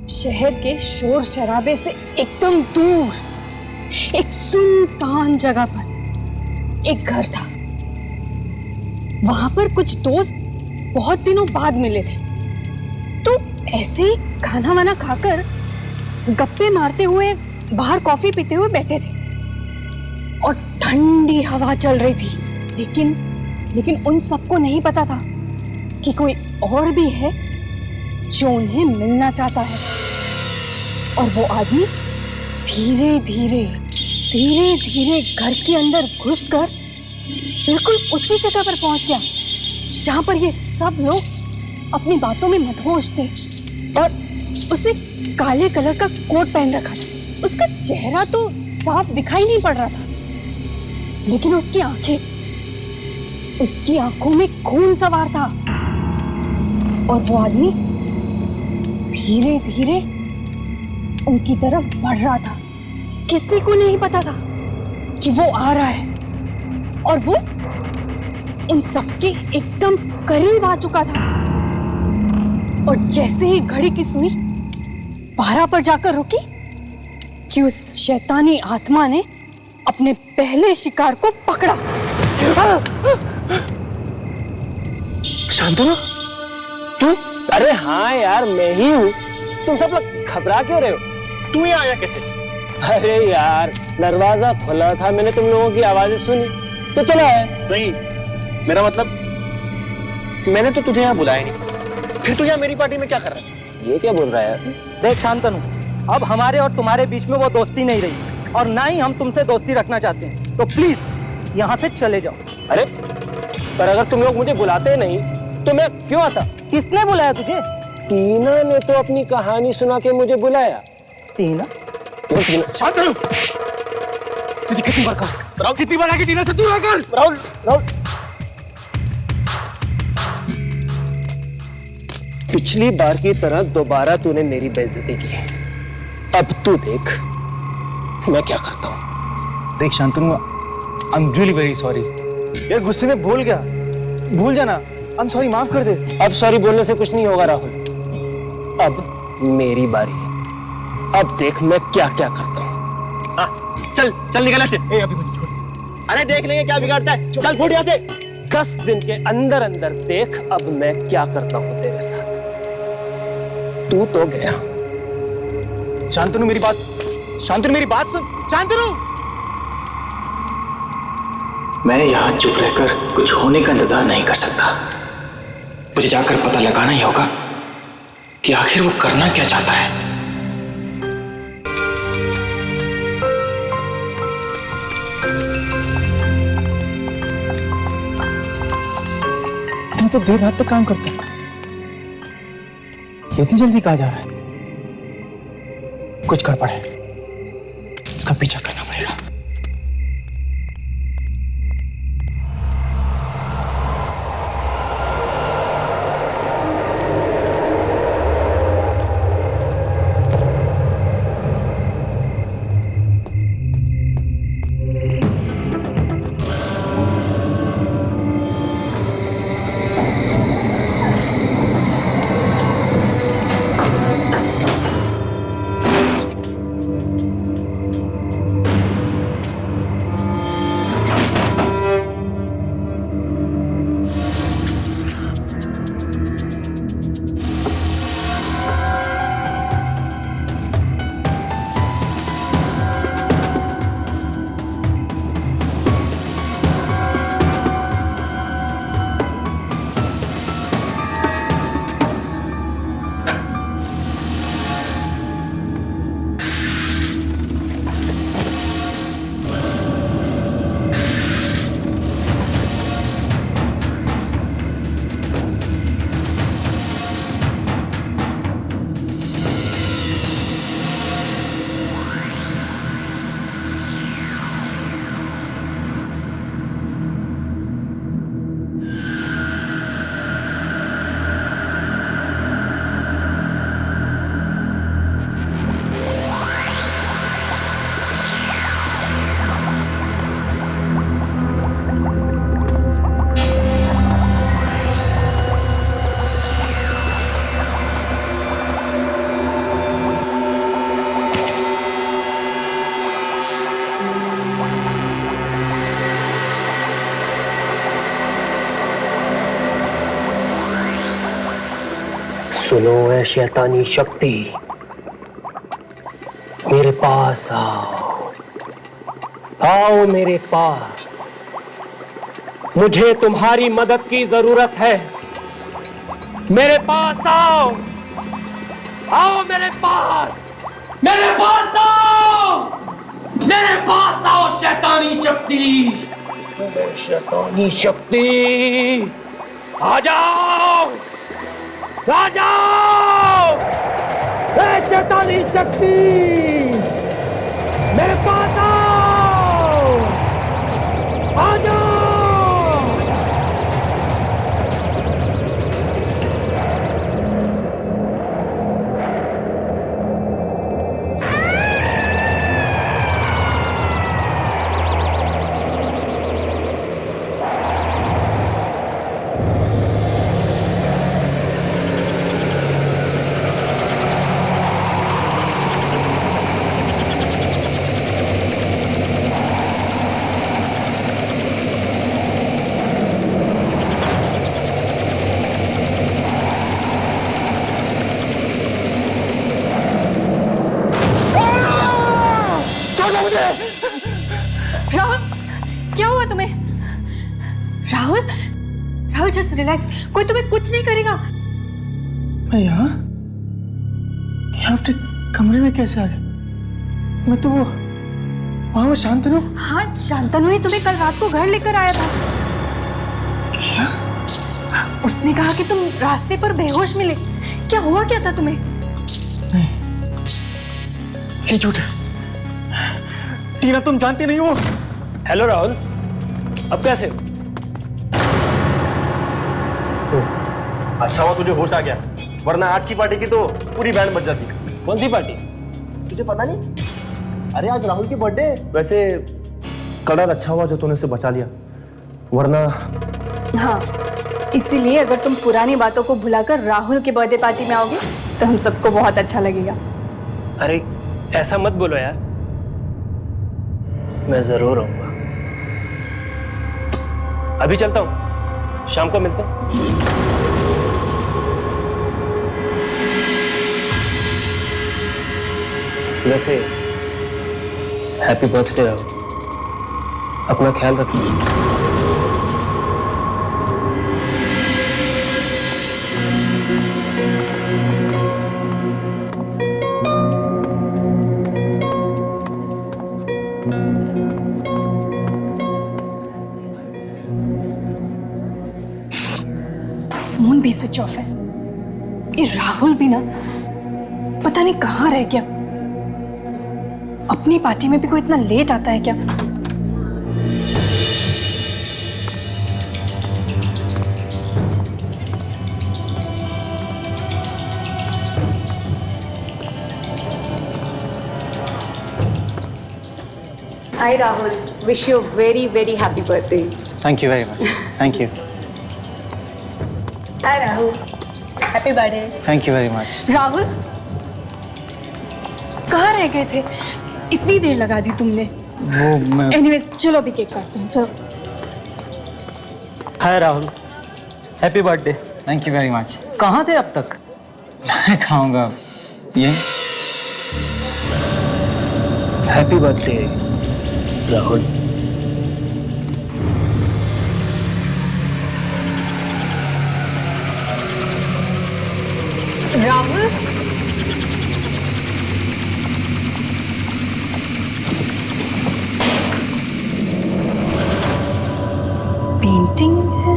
शहर के शोर शराबे से एकदम दूर एक सुनसान जगह पर एक घर था। वहां पर कुछ दोस्त बहुत दिनों बाद मिले थे, तो ऐसे ही खाना वाना खाकर गप्पे मारते हुए बाहर कॉफी पीते हुए बैठे थे और ठंडी हवा चल रही थी। लेकिन उन सबको नहीं पता था कि कोई और भी है जो उन्हें मिलना चाहता है। और वो आदमी धीरे धीरे घर के अंदर घुसकर बिल्कुल उसी जगह पर पहुंच गया जहां पर ये सब लोग अपनी बातों में मदहोश थे। और उसने काले कलर का कोट पहन रखा था। उसका चेहरा तो साफ दिखाई नहीं पड़ रहा था, लेकिन उसकी आंखों में खून सवार था। और वो आदमी धीरे धीरे उनकी तरफ बढ़ रहा था। किसी को नहीं पता था कि वो आ रहा है, और वो उन सबके एकदम करीब आ चुका था। और जैसे ही घड़ी की सुई 12 पर जाकर रुकी कि उस शैतानी आत्मा ने अपने पहले शिकार को पकड़ा। शांतनु, तू? अरे हाँ यार, मैं ही हूँ। तुम सब लोग घबरा क्यों रहे हो? तू यहाँ आया कैसे? अरे यार, दरवाजा खुला था, मैंने तुम लोगों की आवाजें सुनी तो चला आया। नहीं, मेरा मतलब मैंने तो तुझे यहाँ बुलाया नहीं, फिर तू यहाँ मेरी पार्टी में क्या कर रहा है? ये क्या बोल रहा है? देख शांतनु, अब हमारे और तुम्हारे बीच में वो दोस्ती नहीं रही, और ना ही हम तुमसे दोस्ती रखना चाहते हैं, तो प्लीज यहाँ से चले जाओ। अरे पर अगर तुम लोग मुझे बुलाते नहीं तो मैं क्यों आता? किसने बुलाया तुझे? टीना ने तो अपनी कहानी सुना के मुझे बुलाया। टीना? शांतनु, तुझे कितनी बार कहा? राहुल, कितनी बार आके टीना से दूर होकर? राहुल, पिछली बार की तरह दोबारा तूने मेरी बेइज्जती की। अब तू देख मैं क्या करता हूँ। देख Shantanu, I am really very sorry यार, गुस्से में बोल गया, भूल जाना। आई एम सॉरी, माफ कर दे। अब सॉरी बोलने से कुछ नहीं होगा राहुल, अब मेरी बारी। अब देख मैं क्या क्या करता हूँ। हाँ, चल निकल ऐसे। अभी मुझे छोड़। अरे देख लेंगे क्या बिगाड़ता है, चल फुट यहाँ से। 10 दिन के अंदर अंदर देख अब मैं क्या करता हूँ तेरे साथ। तू तो गया। शांतनु मेरी बात सुन। शांतनु, मैं यहाँ चुप रहकर कुछ होने का इंतजार नहीं कर सकता। मुझे जाकर पता लगाना ही होगा कि आखिर वो करना क्या चाहता है। तुम तो देर रात तक काम करता है, इतनी जल्दी कहाँ जा रहा है? कुछ गड़बड़ है, इसका पीछा करना पड़ेगा। सुनो है शैतानी शक्ति, मेरे पास आओ, आओ मेरे पास, मुझे तुम्हारी मदद की जरूरत है। मेरे पास आओ, आओ मेरे पास, मेरे पास आओ, मेरे पास आओ शैतानी शक्ति, शैतानी शक्ति, आ जाओ, आ जाओ, शैतानी शक्ति, मेरे पास आओ, आ जाओ। राहुल, क्या हुआ तुम्हें? राहुल, राहुल जस्ट रिलैक्स, कोई तुम्हें कुछ नहीं करेगा। मैं यहाँ अपने कमरे में कैसे आ गया? मैं तो वो शांतनु। हाँ, शांतनु ही तुम्हें कल रात को घर लेकर आया था। क्या? उसने कहा कि तुम रास्ते पर बेहोश मिले। क्या हुआ क्या था तुम्हें? नहीं, ये झूठ है। टीना, तुम जानती नहीं हो। हेलो राहुल, अब कैसे हो? अच्छा हुआ तुझे होश आ गया, वरना आज की पार्टी की तो पूरी बैंड बज जाती। कौन सी पार्टी? तुझे पता नहीं? अरे आज राहुल की बर्थडे। वैसे कलर अच्छा हुआ जो तूने उसे बचा लिया, वरना। हाँ, इसीलिए अगर तुम पुरानी बातों को भुलाकर राहुल के बर्थडे पार्टी में आओगे तो हम सबको बहुत अच्छा लगेगा। अरे ऐसा मत बोलो यार, मैं जरूर आऊंगा। अभी चलता हूं, शाम को मिलते हैं। वैसे हैप्पी बर्थडे राहुल, अपना ख्याल रखना। फोन भी स्विच ऑफ है। ये राहुल भी ना पता नहीं कहाँ रह गया। अपनी पार्टी में भी कोई इतना लेट आता है क्या? Hi Rahul, wish you a very very happy birthday. Thank you very much. Thank you. Hi Rahul, happy birthday. Thank you very much. Rahul, कहाँ रह गए थे? इतनी देर लगा दी तुमने। वो मैं। एनीवेज, चलो अभी केक काटते हैं, चलो। Hi Rahul, happy birthday. Thank you very much. कहाँ थे अब तक? मैं खाऊंगा ये। Happy birthday Rahul. Rahul, painting है।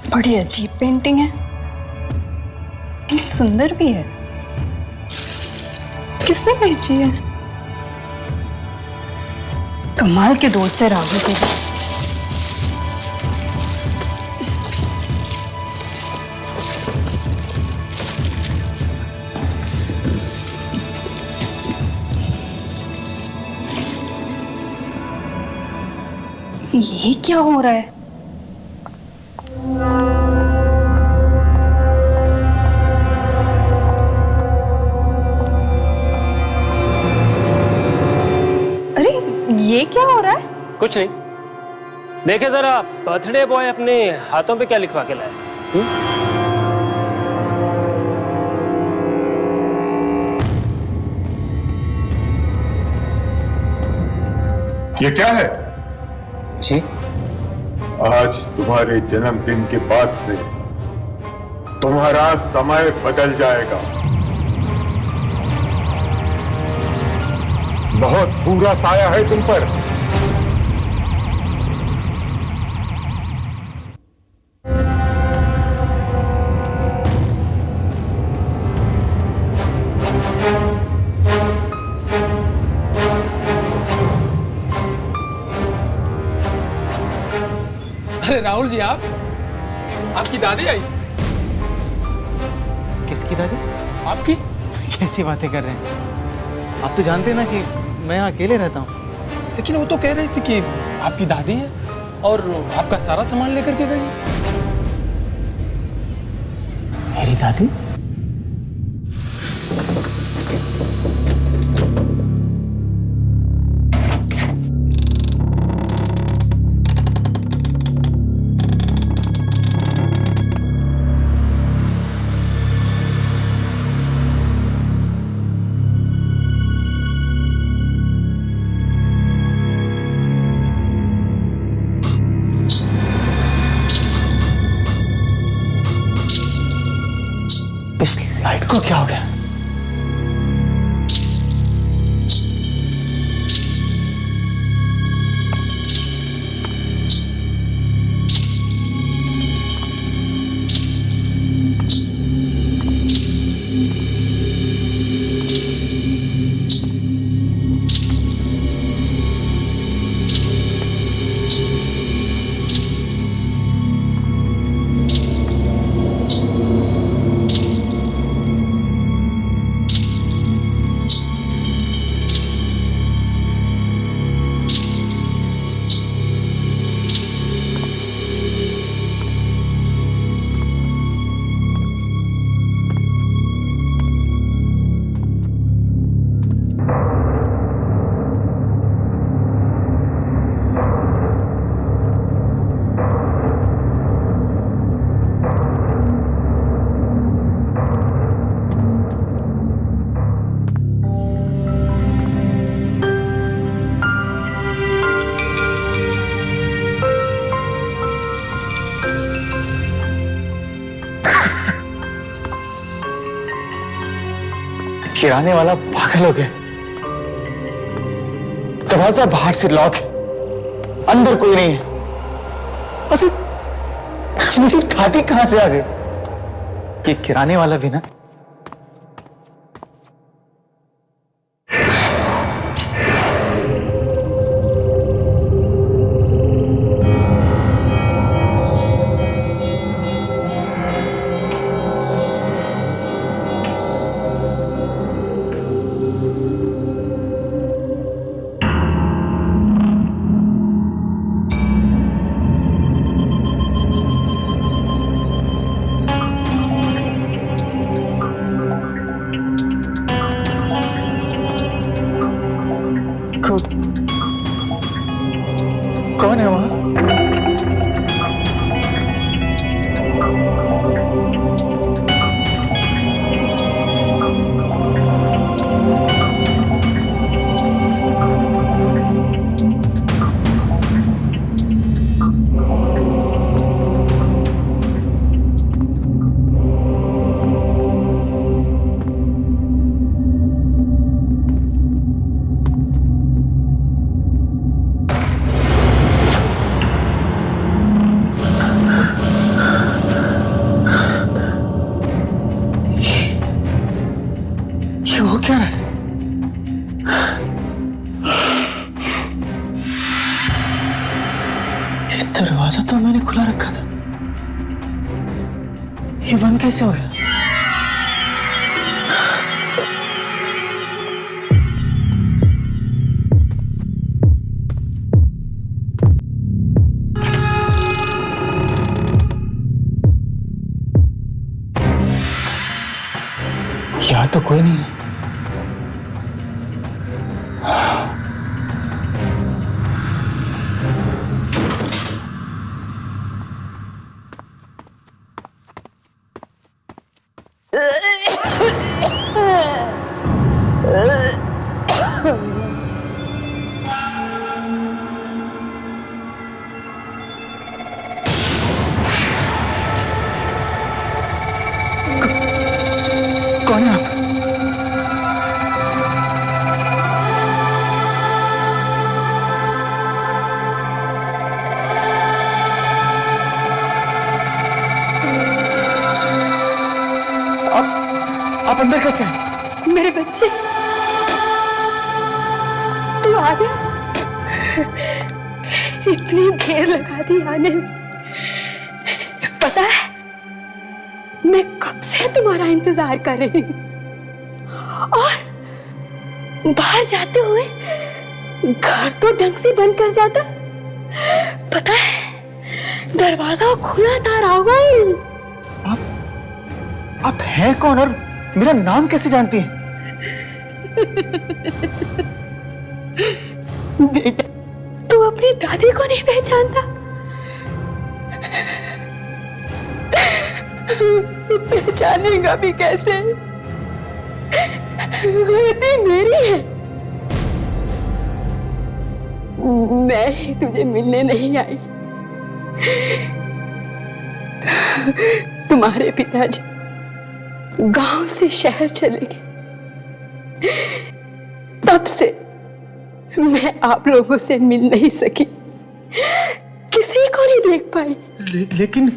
बड़ी अजीब पेंटिंग है, लेकिन सुंदर भी है। किसने भेजी है? कमाल के दोस्त है राहुल के भी। ये क्या हो रहा है? ये क्या हो रहा है? कुछ नहीं, देखे जरा बर्थडे बॉय अपने हाथों पे क्या लिखवा के लाया। ये क्या है? जी आज तुम्हारे जन्मदिन के बाद से तुम्हारा समय बदल जाएगा। बहुत बुरा साया है तुम पर। अरे राहुल जी, आपकी दादी आई। किसकी दादी? आपकी? कैसी बातें कर रहे हैं आप? तो जानते हैं ना कि मैं अकेले रहता हूँ। लेकिन वो तो कह रही थी कि आपकी दादी है और आपका सारा सामान लेकर के गई। मेरी दादी? इस लाइट को क्या हो गया? किराने वाला पागल हो गया। दरवाजा बाहर से लॉक है, अंदर कोई नहीं है। अभी मेरी दादी कहां से आ गई? कि किराने वाला भी ना कौन है वहां? ये हो क्या रहा है? ये दरवाजा तो मैंने खुला रखा था, ये बंद कैसे हो गया? यहाँ तो कोई नहीं है। कैसे आए? मेरे बच्चे, तू आ गया। इतनी देर लगा दी आने में। पता है मैं कब से तुम्हारा इंतजार कर रही हूँ, और बाहर जाते हुए घर तो ढंग से बंद कर जाता। पता है दरवाजा खुला था राहुल। आप हैं कौन और मेरा नाम कैसे जानती हैं? बेटा, तू अपनी दादी को नहीं पहचानता? पहचानेगा भी कैसे? बेटी मेरी है। मैं ही तुझे मिलने नहीं आई। तुम्हारे पिताजी गांव से शहर चले गए, तब से मैं आप लोगों से मिल नहीं सकी, किसी को नहीं देख पाई। लेकिन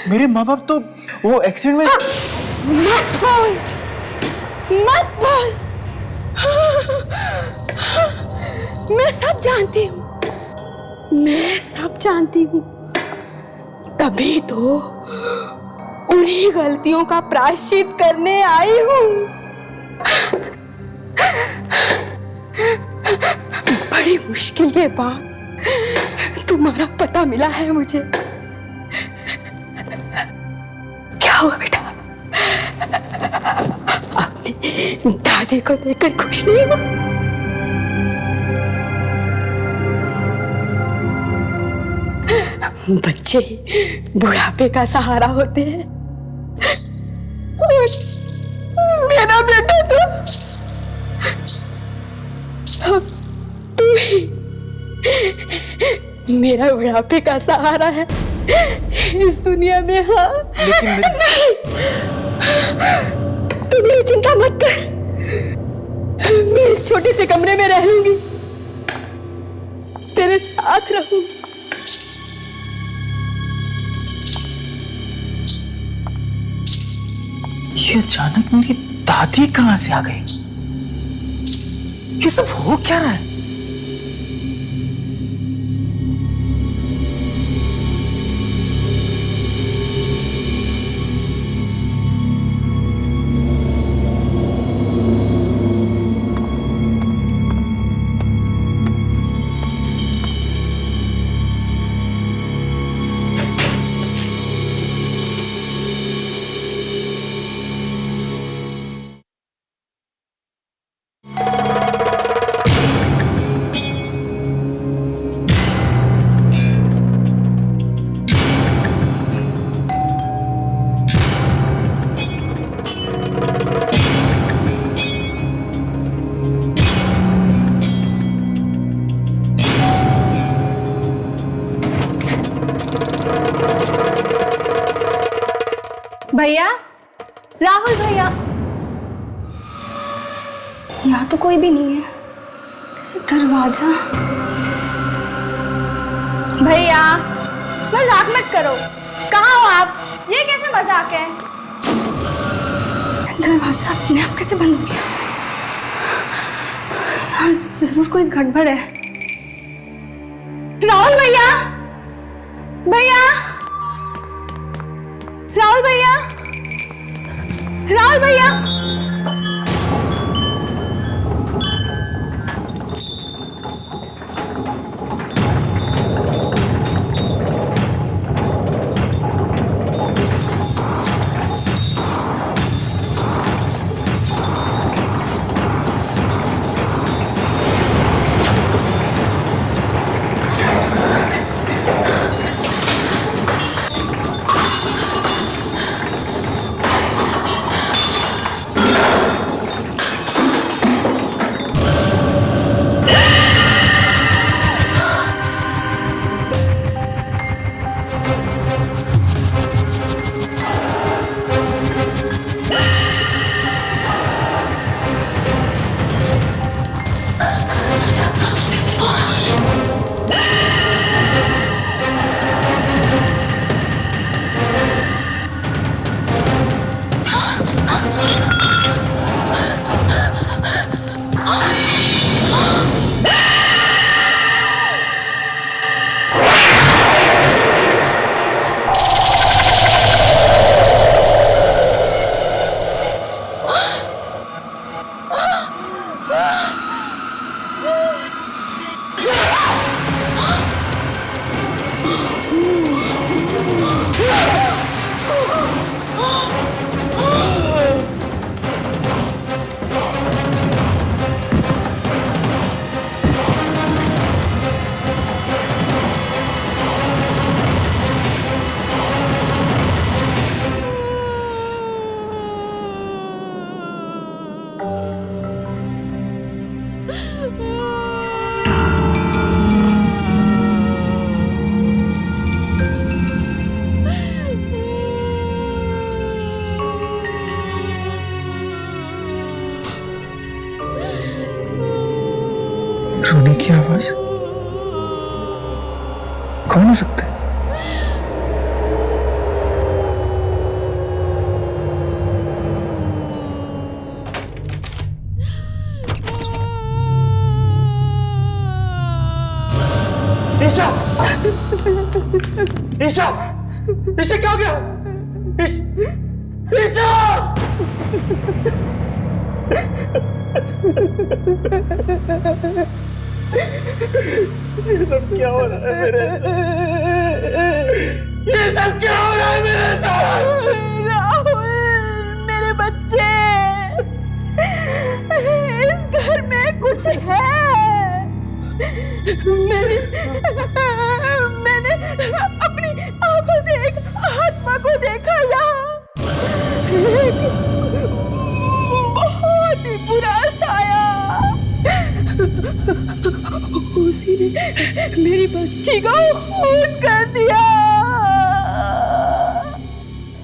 मेरे माँ बाप तो वो एक्सीडेंट में। मत बोल, मत बोल। मैं सब जानती हूँ, मैं सब जानती हूँ। तभी तो उन्हीं गलतियों का प्रायश्चित करने आई हूँ। बड़ी मुश्किल के बाद तुम्हारा पता मिला है मुझे। क्या हुआ बेटा? अपनी दादी को देखकर खुश नहीं हुआ? बच्चे ही बुढ़ापे का सहारा होते हैं। मेरा बेटा तो अब तू ही मेरा बुढ़ापे का सहारा है इस दुनिया में। हाँ, लेकिन नहीं, तू मेरी चिंता मत कर। मैं इस छोटे से कमरे में रह लूंगी, तेरे साथ रहूंगी। ये अचानक मेरी दादी कहां से आ गई? ये सब हो क्या रहा है? भैया, राहुल भैया, यहाँ तो कोई भी नहीं है। दरवाजा। भैया मजाक मत करो, कहाँ हो आप? ये कैसे मजाक है? दरवाजा अपने आप कैसे बंद हो गया? यहाँ जरूर कोई गड़बड़ है। राहुल भैया, भैया, राहुल भैया, राहुल भैया। की आवाज? कौन हो सकता है? ईशा! ईशा! ईशा क्या हो गया? ईशा! ये सब क्या हो रहा है मेरे साथ? ये सब क्या हो रहा है मेरे साथ? राहुल, मेरे बच्चे, इस घर में कुछ है। मैंने अपनी आंखों से एक आत्मा को देखा यहाँ। बहुत ही बुरा साया। उसी ने मेरी बच्ची को खून कर दिया।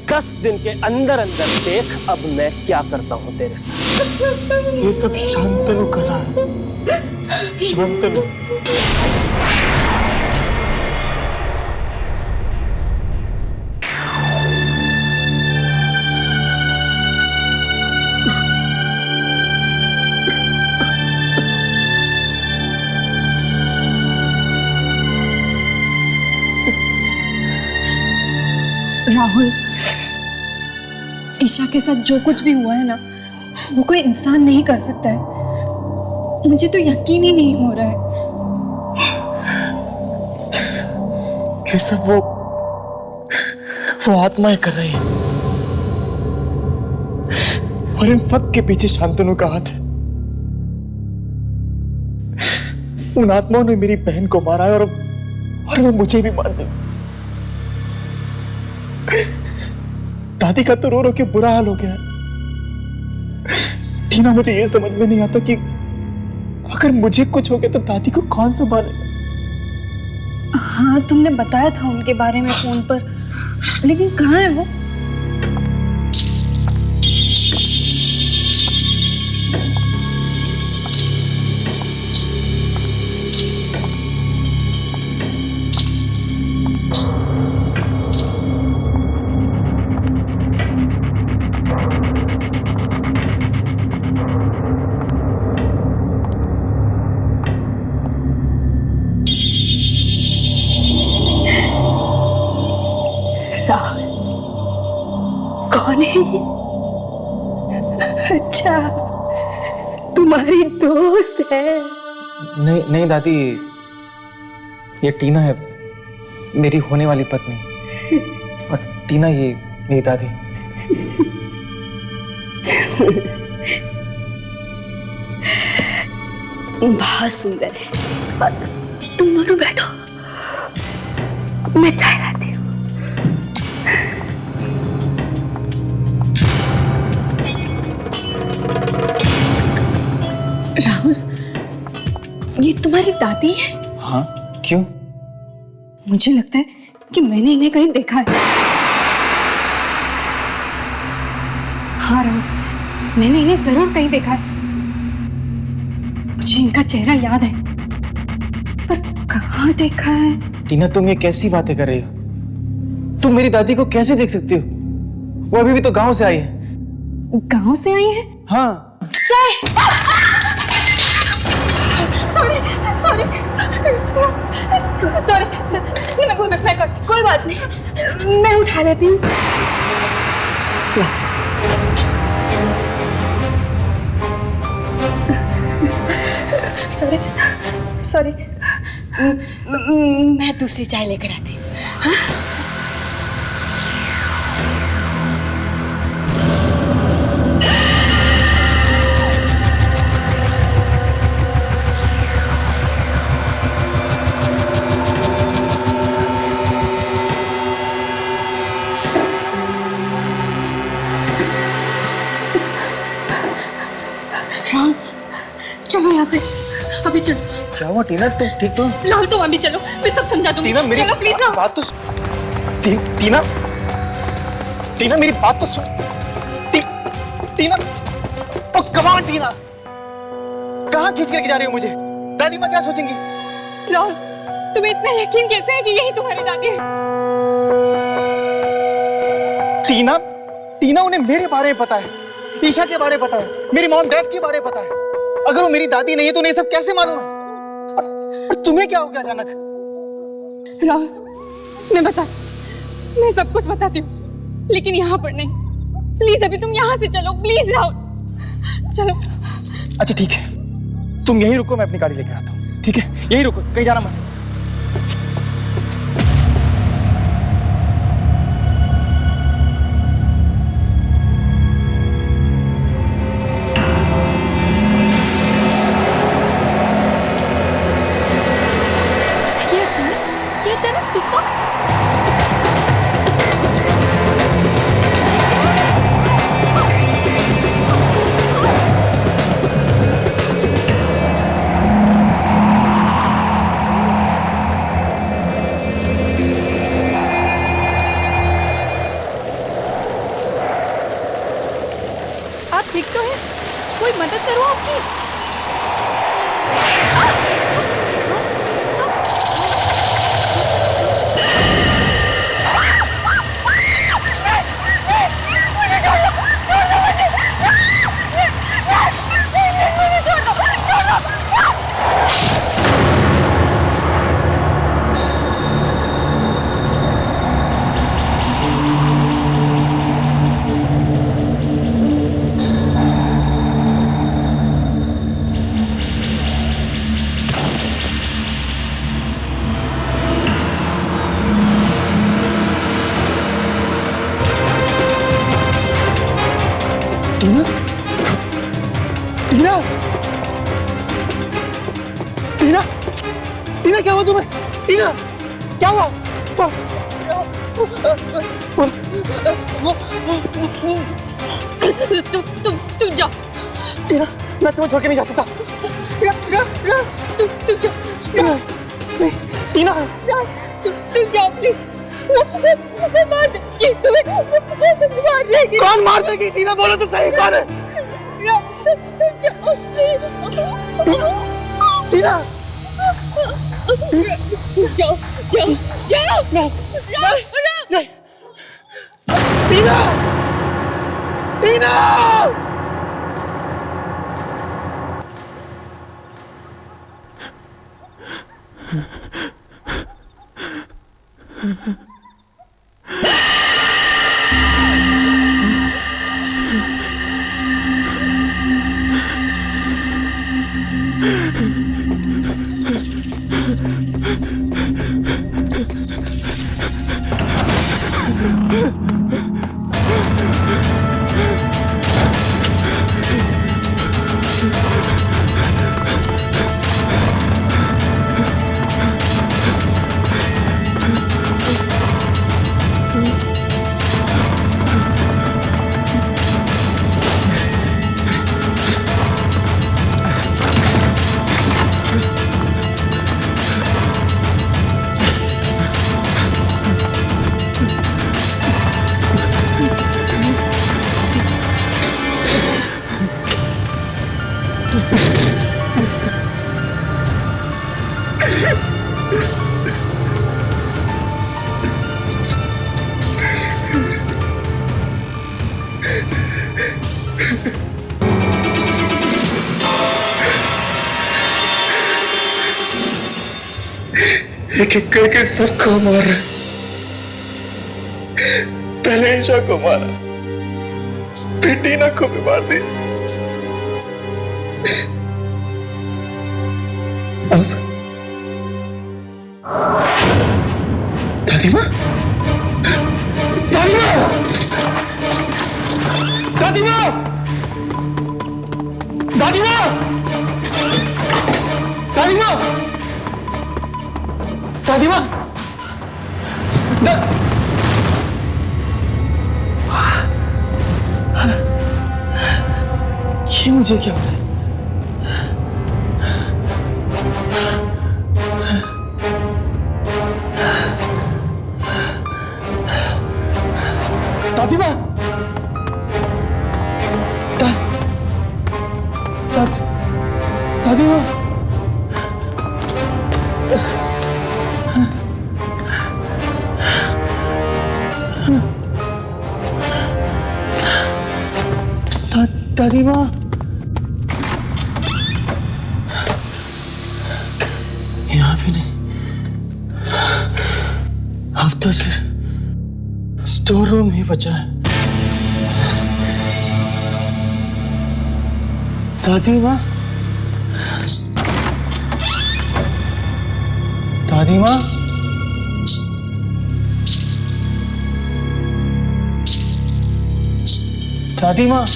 10 दिन के अंदर अंदर देख अब मैं क्या करता हूं तेरे साथ। ये सब शांतनु कर रहा है। शांतनु। राहुल, ईशा के साथ जो कुछ भी हुआ है ना, वो कोई इंसान नहीं कर सकता है। मुझे तो यकीन ही नहीं हो रहा है। ये सब वो आत्माएं कर रही है और इन सब के पीछे शांतनु का हाथ है। उन आत्माओं ने मेरी बहन को मारा है और वो मुझे भी मार देंगे। दादी का तो रो रो के बुरा हाल हो गया है। टीना, मुझे ये समझ में नहीं आता कि अगर मुझे कुछ हो गया तो दादी को कौन संभालेगा? हाँ, तुमने बताया था उनके बारे में फोन पर, लेकिन कहाँ है वो? कौन है? अच्छा, तुम्हारी दोस्त है? नहीं नहीं दादी, ये टीना है, मेरी होने वाली पत्नी। और टीना ये मेरी दादी। बहुत सुंदर है। तुम दोनों बैठो, मैं चाय लाती हूँ। राहुल, ये तुम्हारी दादी है? हाँ, क्यों? मुझे लगता है कि मैंने इन्हें कहीं देखा है। हाँ राहुल, मैंने इन्हें जरूर कहीं देखा है। मुझे इनका चेहरा याद है, पर कहाँ देखा है? टीना, तुम ये कैसी बातें कर रही हो? तुम मेरी दादी को कैसे देख सकती हो? वो अभी भी तो गांव से आई है। गांव से आई है? हाँ। चाय। सॉरी सॉरी सॉरी, मैं करती, कोई बात नहीं, मैं उठा लेती हूँ। सॉरी सॉरी, मैं दूसरी चाय लेकर आती हूँ। हाँ? राहुल, चलो यहाँ से, अभी चलो। क्या हुआ टीना, तुम ठीक तो? राहुल, तुम अभी चलो, मैं सब समझा दूंगी। टीना, मेरी चलो प्लीज राहुल। बात तो टीना, टीना मेरी बात तो सुन। टीना, ओ कम ऑन टीना, कहाँ खींच के लेके जा रही हो मुझे? दादी माँ क्या सोचेंगी? राहुल, तुम्हें इतना यकीन कैसे है कि यही तुम्हारी दादी है? टीना उन्हें मेरे बारे में पता है, ईशा के बारे में पता है, मेरी मॉम डैड के बारे में पता है। अगर वो मेरी दादी नहीं है तो उन्हें सब कैसे मालूम है? और तुम्हें क्या हो गया अचानक? राहुल, मैं सब कुछ बताती हूँ, लेकिन यहाँ पर नहीं। प्लीज अभी तुम यहाँ से चलो, प्लीज राहुल, चलो। अच्छा ठीक है, तुम यहीं रुको, मैं अपनी गाड़ी लेकर आता हूँ। ठीक है, यहीं रुको, कहीं जाना मत। ये अचानक तूफान। आप ठीक तो है? कोई मदद करो आपकी। टीना? टीना? टीना? टीना क्या हुआ तुम्हें? टीना क्या हुआ? तुम जाओ। टीना मैं तुम्हें छोड़ के नहीं जा सकता। तुम जाओ। टीना तुम जाओ प्लीज। मार देगी। कौन मार देगी? टीना बोलो तो सही, कौन है? तुम जाओ प्लीज। टीना जाओ जाओ जाओ। नहीं। टीना! टीना! एक एक करके सबको मार रहे। पहले ईशा को मारा, फिर टीना को भी मार दी। अब दादी माँ, दादी माँ, दादी माँ, दादी माँ, दादी माँ, दादी माँ, ये मुझे क्या हो रहा है? दादी माँ, दादी माँ, दादी माँ, यहाँ भी नहीं। अब तो सिर्फ स्टोर रूम ही बचा है। दादी माँ, दादी माँ, दादी माँ,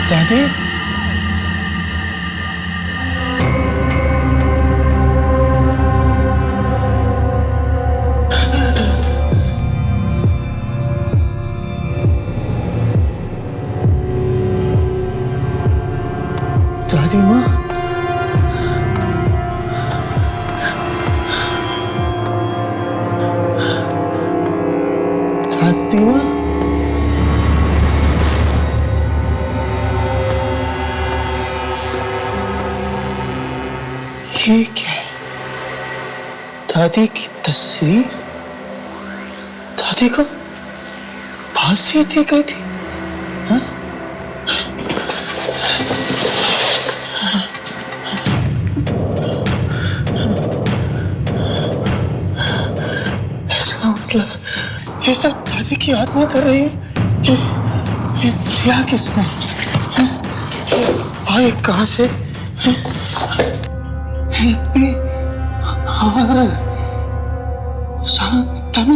दादी, दादी माँ, दादी माँ, ये क्या है? दादी की तस्वीर? दादी को फांसी दी गई थी? हाँ? इसका मतलब ये सब दादी की आत्मा कर रही है। ये दिया किसने? भाई कहाँ से? शांतनु,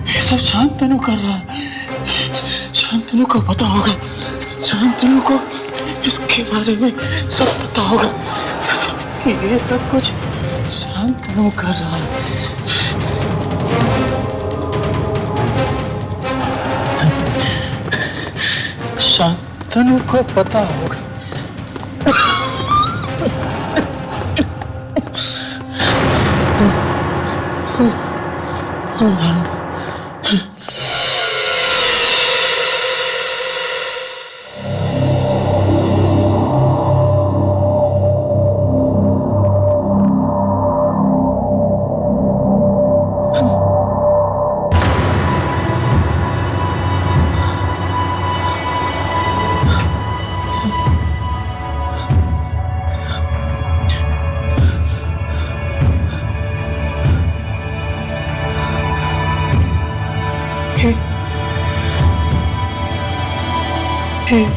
ये सब शांतनु कर रहा है। शांतनु को पता होगा, शांतनु को इसके बारे में सब पता होगा कि ये सब कुछ शांतनु कर रहा है। शांतनु को पता होगा।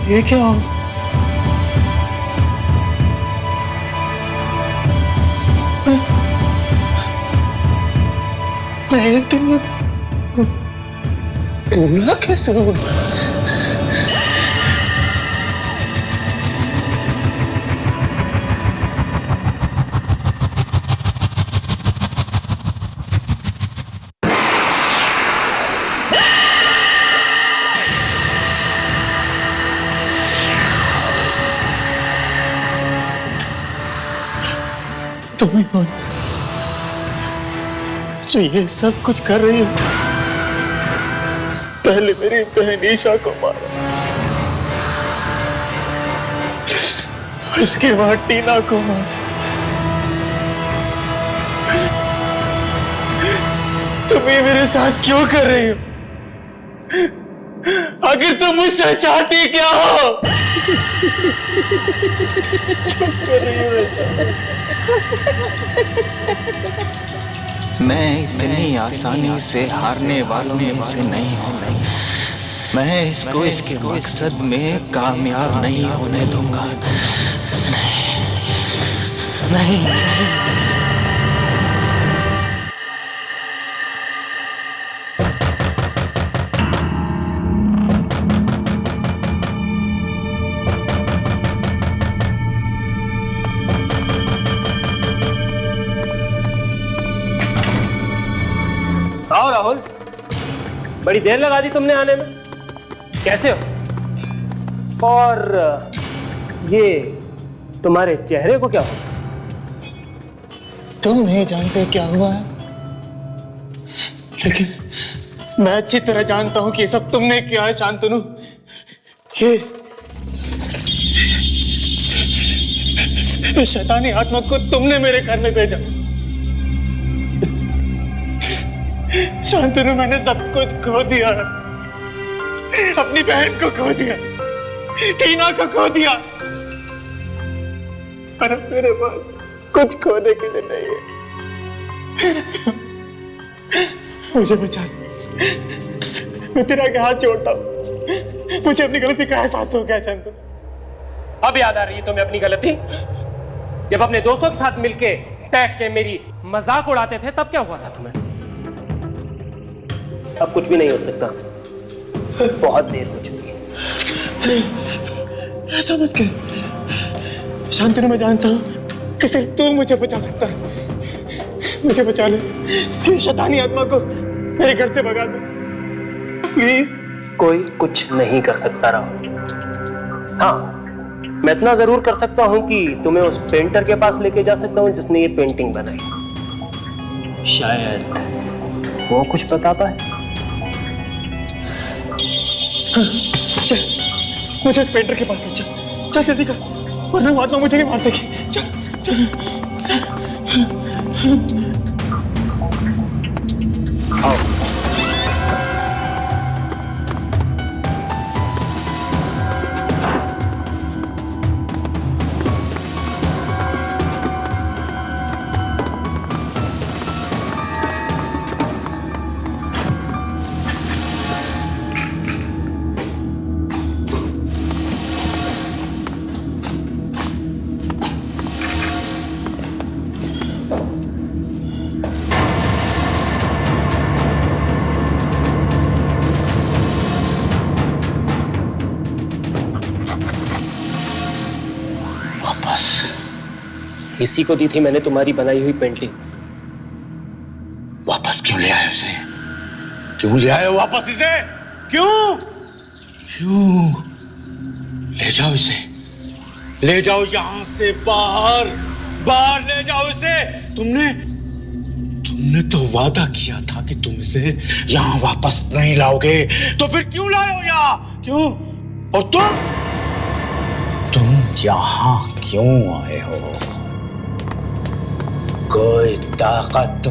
ये क्या हो? मैं एक दिन में भूला कैसे हो? तुम्हें हो जो ये सब कुछ कर रही हो। पहले मेरी बहन ईशा को मारा, उसके बाद टीना को मारा, तुम ये मेरे साथ क्यों कर रही हो? आखिर तुम मुझसे चाहती क्या हो? क्यों कर रही हो ऐसा? मैं इतनी आसानी से हारने वालों में से नहीं हूँ। मैं इसको इसके मकसद में कामयाब नहीं होने दूंगा। नहीं, नहीं। आओ राहुल, बड़ी देर लगा दी तुमने आने में। कैसे हो? और ये तुम्हारे चेहरे को क्या हुआ? तुम नहीं जानते क्या हुआ है, मैं अच्छी तरह जानता हूं कि ये सब तुमने किया है शांतनु। ये शैतानी आत्मा को तुमने मेरे घर में भेजा। शांतनु, मैंने सब कुछ खो दिया है। अपनी बहन को खो दिया, टीना को खो दिया, पर अब मेरे पास कुछ खोने के लिए नहीं है। मुझे बचा ले, मैं तेरा आगे हाथ जोड़ता हूँ। मुझे अपनी गलती का एहसास हो गया शांतनु। अब याद आ रही है तुम्हें अपनी गलती? जब अपने दोस्तों के साथ मिलके बैठ के मेरी मजाक उड़ाते थे, तब क्या हुआ था तुम्हें? अब कुछ भी नहीं हो सकता, बहुत देर हो चुकी है। ऐसा मत कर शांतनु, मैं जानता हूँ कि सिर्फ तू मुझे बचा सकता है। मुझे बचा ले, ये शैतानी आत्मा को मेरे घर से भगा दे प्लीज। कोई कुछ नहीं कर सकता राहुल। हाँ, मैं इतना जरूर कर सकता हूं कि तुम्हें उस पेंटर के पास लेके जा सकता हूं जिसने ये पेंटिंग बनाई। शायद वो कुछ बता पाए। चल, मुझे उस पेंटर के पास ले चल। चल जल्दी कर, वरना वो आत्मा मुझे भी मार देगी। चल चल। आओ। इसी को दी थी मैंने तुम्हारी बनाई हुई पेंटिंग। वापस क्यों ले आए उसे? क्यों ले आए वापस इसे? क्यों? क्यों? ले जाओ इसे, ले जाओ यहां से बाहर, बाहर ले जाओ इसे। तुमने तो वादा किया था कि तुम इसे यहां वापस नहीं लाओगे, तो फिर क्यों लाए हो यहां? क्यों? और तुम यहां क्यों आए हो? कोई ताकत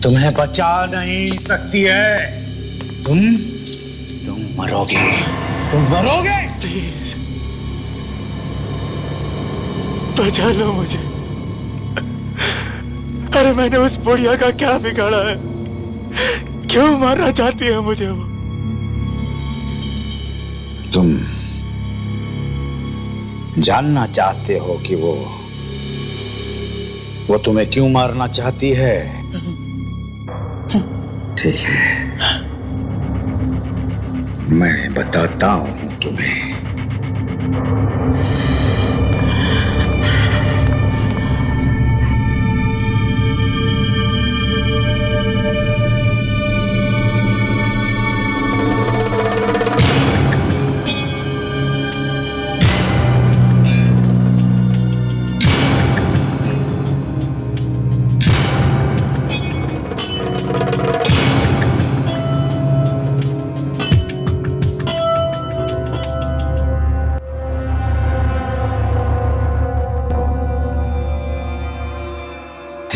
तुम्हें बचा नहीं सकती है। तुम मरोगे, तुम मरोगे। प्लीज बचा लो मुझे। अरे मैंने उस बुढ़िया का क्या बिगाड़ा है? क्यों मारना चाहती है मुझे वो? तुम जानना चाहते हो कि वो तुम्हें क्यों मारना चाहती है? ठीक है, मैं बताता हूं तुम्हें।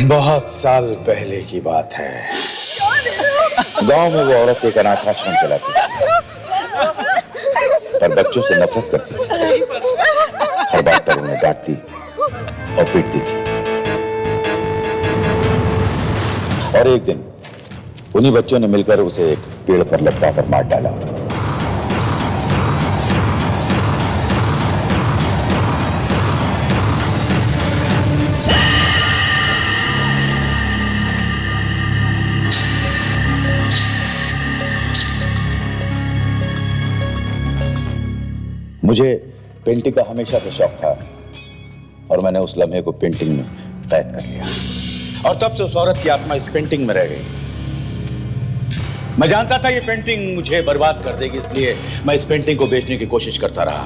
बहुत साल पहले की बात है। गांव में वो औरत एक अनाथाश्रम चलाती थी, पर बच्चों से नफरत करती थी। हर बात पर उन्हें डांटती और पीटती थी। और एक दिन उन्हीं बच्चों ने मिलकर उसे एक पेड़ पर लटका कर मार डाला। मुझे पेंटिंग का हमेशा से शौक था और मैंने उस लम्हे को पेंटिंग में कैद कर लिया। और तब से उस औरत की आत्मा इस पेंटिंग में रह गई। मैं जानता था ये पेंटिंग मुझे बर्बाद कर देगी, इसलिए मैं इस पेंटिंग को बेचने की कोशिश करता रहा।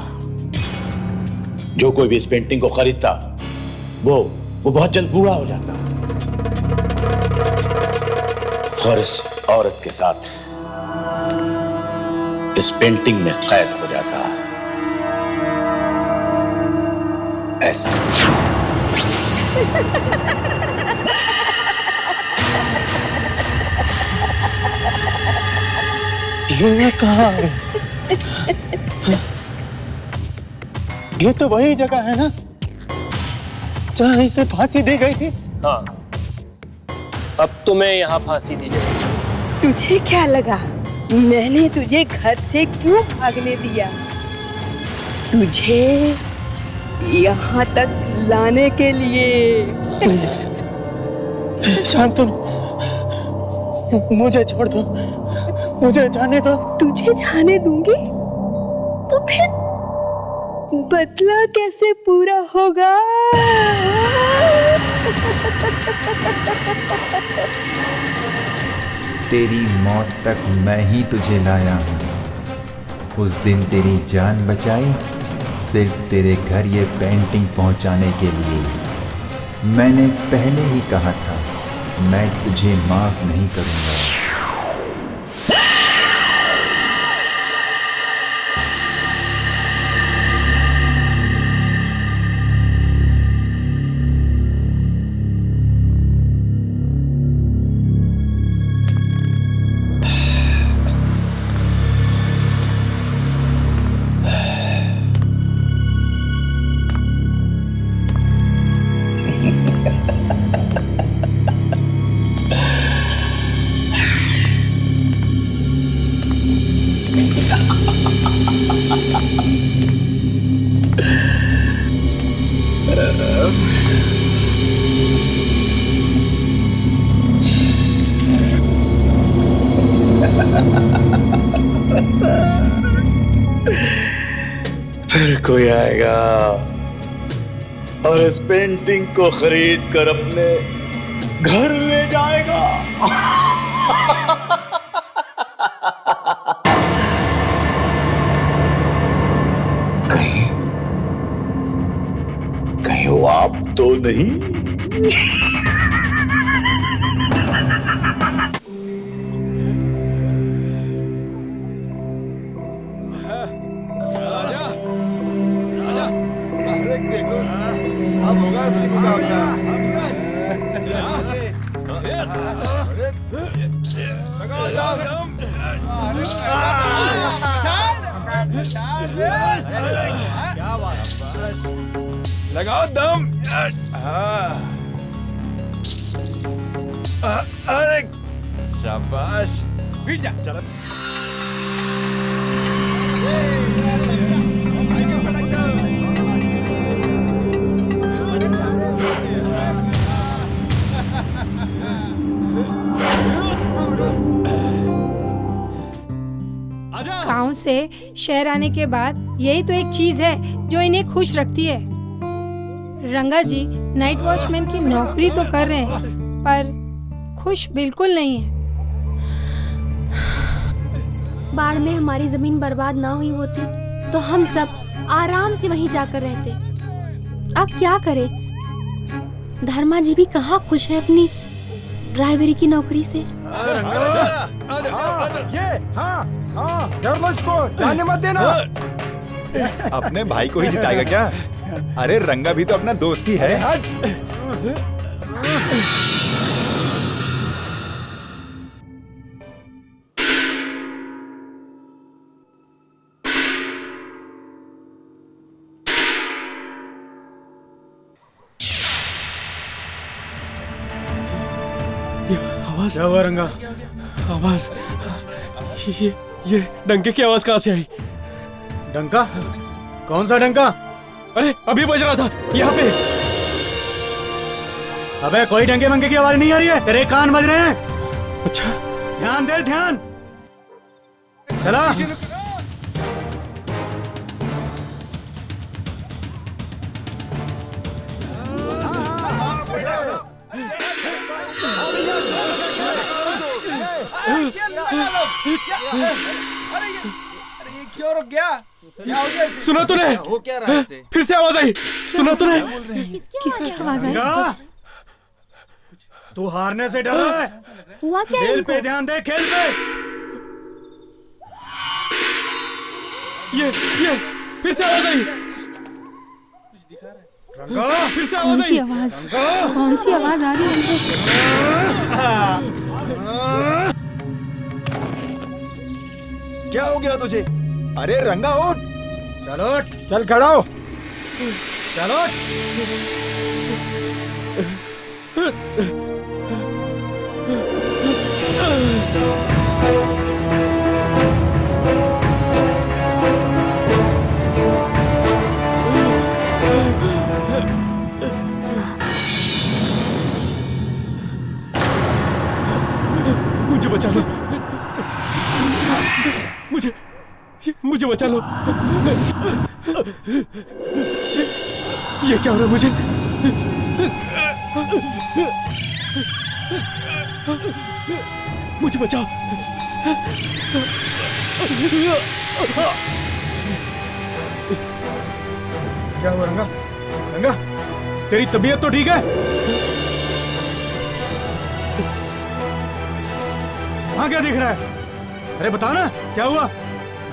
जो कोई भी इस पेंटिंग को खरीदता वो बहुत जल्द बूढ़ा हो जाता। और इस औरत के साथ इस पेंटिंग में कैद हो जाता ऐसा। ये कहाँ है? ये तो वही जगह है ना जहाँ इसे फांसी दी गई थी। हाँ, अब तुम्हें यहाँ फांसी दी जाएगी। तुझे क्या लगा मैंने तुझे घर से क्यों भागने दिया? तुझे यहाँ तक लाने के लिए। शांतनु, मुझे छोड़ दो, मुझे जाने दो। तुझे जाने दूंगी तो फिर बदला कैसे पूरा होगा? तेरी मौत तक मैं ही तुझे लाया हूँ। उस दिन तेरी जान बचाई सिर्फ तेरे घर ये पेंटिंग पहुँचाने के लिए। मैंने पहले ही कहा था मैं तुझे माफ नहीं करूँगा। फिर कोई आएगा और इस पेंटिंग को खरीद कर अपने घर ले जाएगा। कहीं वो आप तो नहीं? अब होगा असली मुकाबला। लगाओ दम। अरे शाबाश। चलो गांव से शहर आने के बाद यही तो एक चीज है जो इन्हें खुश रखती है। रंगा जी नाइट वॉचमैन की नौकरी तो कर रहे हैं पर खुश बिल्कुल नहीं है। बाढ़ में हमारी जमीन बर्बाद ना हुई होती तो हम सब आराम से वहीं जाकर रहते। अब क्या करें? धर्मा जी भी कहाँ खुश है अपनी ड्राइवरी की नौकरी से। इसको जाने मत देना। अपने भाई को ही जिताएगा क्या? अरे रंगा भी तो अपना दोस्त ही है। आवाज क्या हुआ रंगा? आवाज ये डंके की आवाज कहाँ से आई? डंका? कौन सा डंका? अरे अभी बज रहा था यहाँ पे। अबे कोई डंके मंके की आवाज नहीं आ रही है, तेरे कान बज रहे हैं। अच्छा ध्यान दे ध्यान। चला क्यों रुक गया? सुना तूने? हो क्या रहा है? फिर से आवाज आई। सुना तूने? किसकी आवाज आई? तू हारने से डर रहा है? हुआ क्या खेल इनको? पे ध्यान दे, खेल पे। ये फिर से आवाज आई। रंगा, फिर से कौन आवाज सी आई। आवाज? कौन सी आवाज आ रही है? क्या हो गया तुझे? अरे रंगा उठ। चलो चल खड़ा हो। चलो। मुझे बचा लो। मुझे बचा लो। ये क्या हो रहा है मुझे? मुझे बचाओ। क्या हुआ रंगा? रंगा, तेरी तबीयत तो ठीक है? वहाँ क्या दिख रहा है? अरे बता ना, क्या हुआ?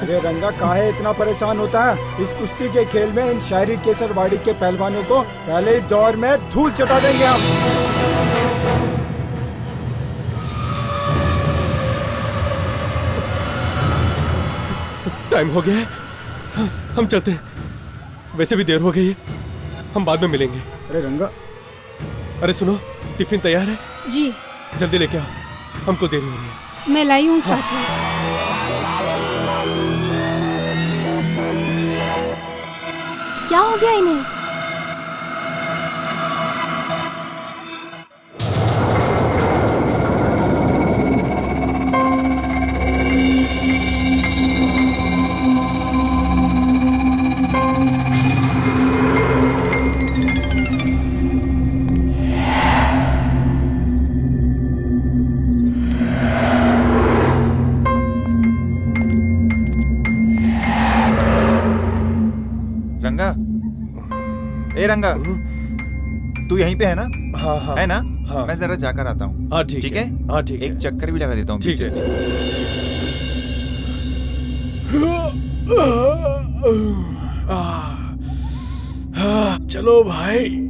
अरे रंगा, काहे इतना परेशान होता है? इस कुश्ती के खेल में इन शायरी केसरवाड़ी के पहलवानों को पहले ही दौर में धूल चटा देंगे हम। टाइम हो गया है, हम चलते हैं। वैसे भी देर हो गई है, हम बाद में मिलेंगे। अरे रंगा, अरे सुनो, टिफिन तैयार है? जी जल्दी लेके आओ, हमको देरी हो रही है। मैं लाई हूँ साथ में। क्या हो गया इन्हें? रंगा, ए रंगा, तू यहीं पे है ना? हाँ हाँ है ना? हाँ। मैं जरा जाकर आता हूँ। हाँ ठीक है? हाँ ठीक है। एक चक्कर भी लगा देता हूँ ठीक पीछे है। से। चलो भाई।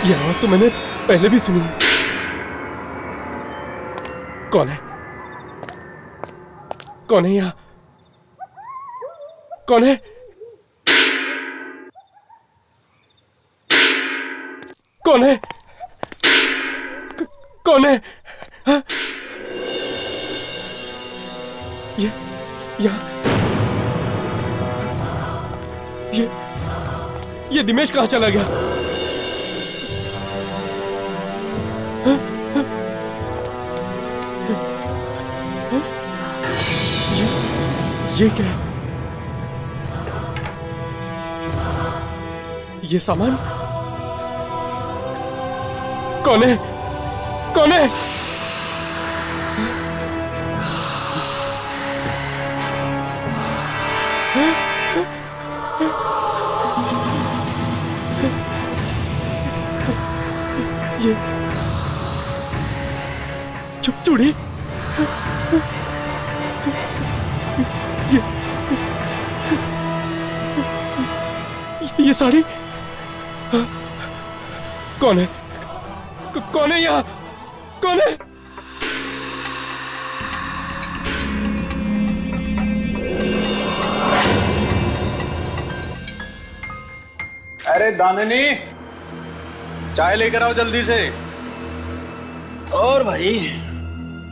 ये आवाज तो मैंने पहले भी सुनी है। कौन है? कौन है यहाँ? कौन है? कौन है? कौन है? हाँ? ये यहाँ ये दिमेश कहाँ चला गया? ये क्या है? ये सामान कौन है? कौन है? ये चूड़ी, ये साड़ी, कौन है? कौन है यहाँ? कौन है? अरे दामिनी, चाय लेकर आओ जल्दी से। और भाई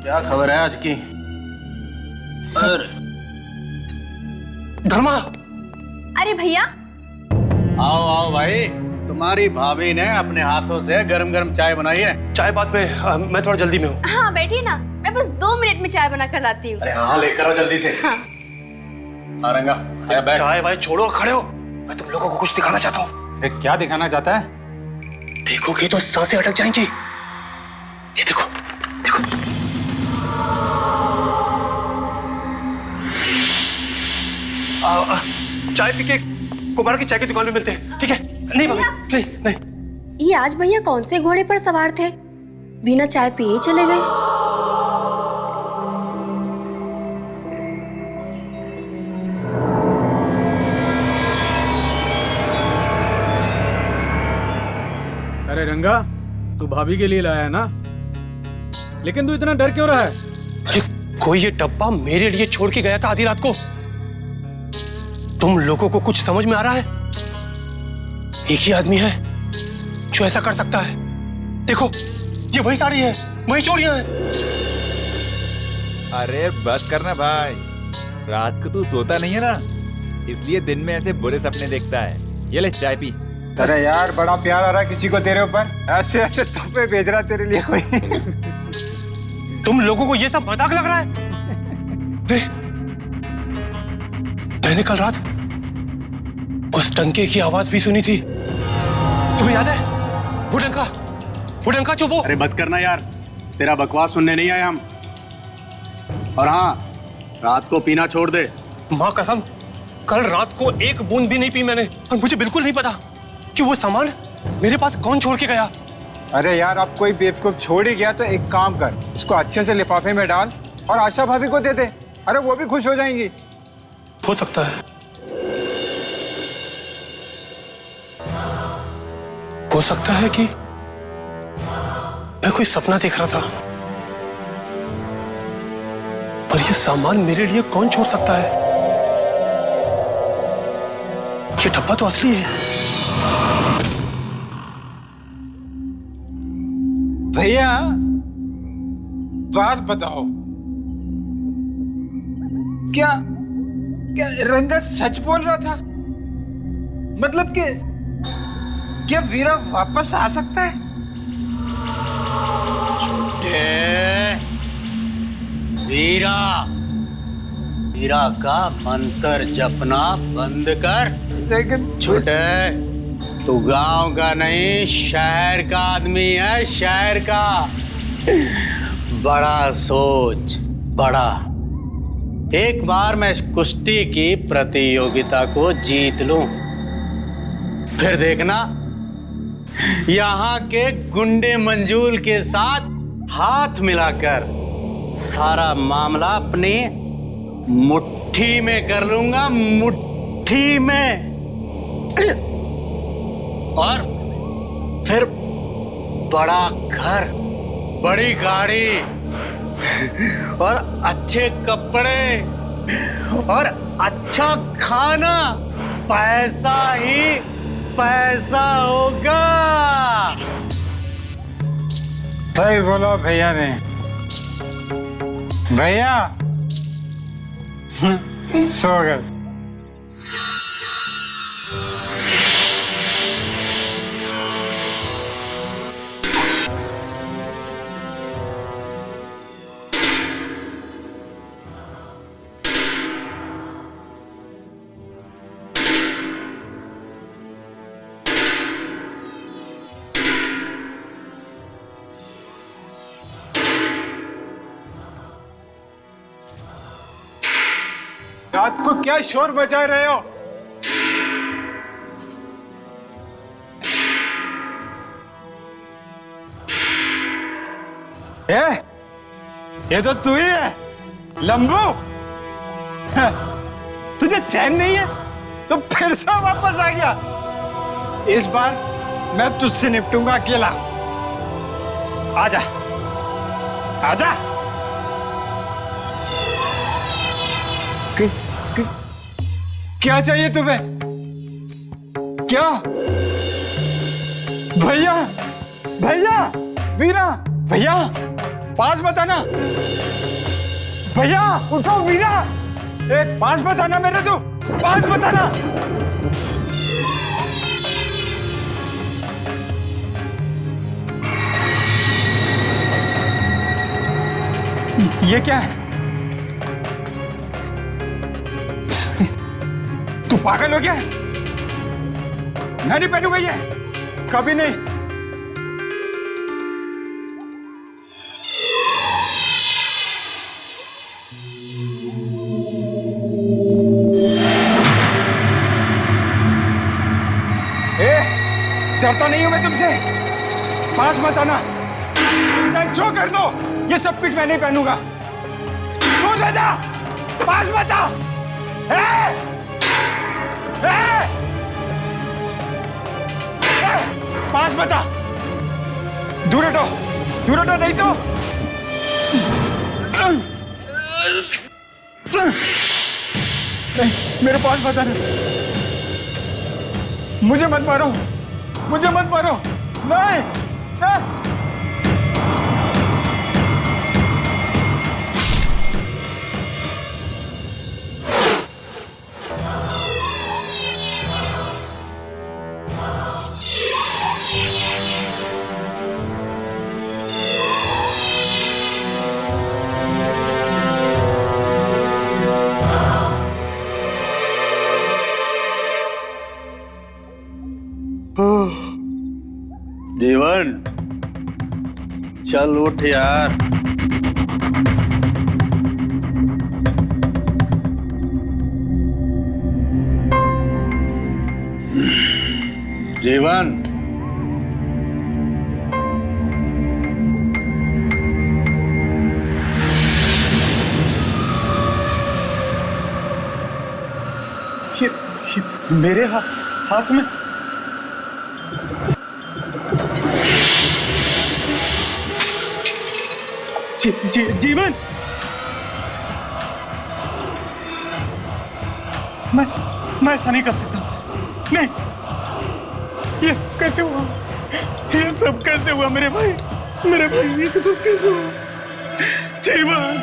क्या खबर है आज की? अरे भैया, आओ आओ भाई। तुम्हारी भाभी ने अपने हाथों से गरम गरम चाय बनाई है। चाय बाद में, मैं थोड़ा जल्दी में हूँ। हाँ बैठिए ना, मैं बस 2 मिनट में चाय बना कर लाती हूँ। अरे हाँ लेकर आओ जल्दी से। हाँ। रंगा चाय वाय छोड़ो, खड़े हो। मैं तुम लोगों को कुछ दिखाना चाहता हूँ। क्या दिखाना चाहता है? देखोगे तो सांसें अटक जाएंगी। ये देखो देखो। चाय पी के कुमार की चाय की दुकान में मिलते हैं, ठीक है? नहीं भाभी, नहीं नहीं। ये आज भैया कौन से घोड़े पर सवार थे, बिना चाय पिए चले गए? अरे रंगा, तू भाभी के लिए लाया है ना, लेकिन तू इतना डर क्यों रहा है? अरे कोई ये डब्बा मेरे लिए छोड़ के गया था आधी रात को। तुम लोगों को कुछ समझ में आ रहा है? एक ही आदमी है जो ऐसा कर सकता है। देखो ये वही साड़ी है, वही चूड़ियां हैं। अरे बस करना भाई, रात को तू सोता नहीं है ना, इसलिए दिन में ऐसे बुरे सपने देखता है। ये ले चाय पी। अरे यार बड़ा प्यार आ रहा है किसी को तेरे ऊपर, ऐसे ऐसे तोहफे भेज रहा तेरे लिए कोई। तुम लोगों को ये सब मजाक लग रहा है? मैंने कल रात उस टंके की आवाज भी सुनी थी। तुम्हें याद है? वो डंका जो वो। अरे बस करना यार, तेरा बकवास सुनने नहीं आए हम। और हाँ, रात को पीना छोड़ दे। माँ कसम, कल रात को एक बूंद भी नहीं पी मैंने, और मुझे बिल्कुल नहीं पता कि वो सामान मेरे पास कौन छोड़ के गया। अरे यार अब कोई बेवकूफ छोड़ ही गया तो एक काम कर, उसको अच्छे से लिफाफे में डाल और आशा भाभी को दे दे। अरे वो भी खुश हो जाएंगी। हो सकता है, हो सकता है कि मैं कोई सपना देख रहा था, पर ये सामान मेरे लिए कौन छोड़ सकता है? ये डब्बा तो असली है। भैया बात बताओ, क्या क्या रंगा सच बोल रहा था? मतलब कि क्या वीरा वापस आ सकता है? वीरा का मंत्र जपना बंद कर। लेकिन छोटे, तू गांव का नहीं शहर का आदमी है, शहर का। बड़ा सोच, बड़ा। एक बार मैं इस कुश्ती की प्रतियोगिता को जीत लूं, फिर देखना यहाँ के गुंडे मंजूल के साथ हाथ मिलाकर सारा मामला अपनी मुट्ठी में कर लूंगा, मुट्ठी में। और फिर बड़ा घर, बड़ी गाड़ी और अच्छे कपड़े और अच्छा खाना, पैसा ही पैसा होगा। सही बोलो भैया ने। भैया सो गए। रात को क्या शोर मचा रहे हो? ये तो तू ही है लंबू। तुझे चैन नहीं है तो फिर से वापस आ गया। इस बार मैं तुझसे निपटूंगा अकेला। आजा आजा। क्या चाहिए तुम्हें? क्या? भैया भैया वीरा भैया पास बताना। भैया उठो वीरा, एक पास बताना मेरे, तो पास बताना। ये क्या है? तू पागल हो गया? मैं नहीं पहनूंगा ये, कभी नहीं। डरता नहीं हूं मैं तुमसे, पास मत आना। जो कर दो, ये सब कुछ मैं नहीं पहनूंगा। दूर रह जा, पास मत आ। पास मत आ, दूर हटो, दूर हटो, नहीं तो नहीं, मेरे पास मत आना। मुझे मत मारो, मुझे मत मारो, नहीं। जीवन, चल उठ यार। जीवन, ये मेरे हाथ में जीवन, मैं ऐसा नहीं कर सकता। नहीं, ये कैसे हुआ? ये सब कैसे हुआ मेरे भाई? ये सब कैसे हुआ? जीवन,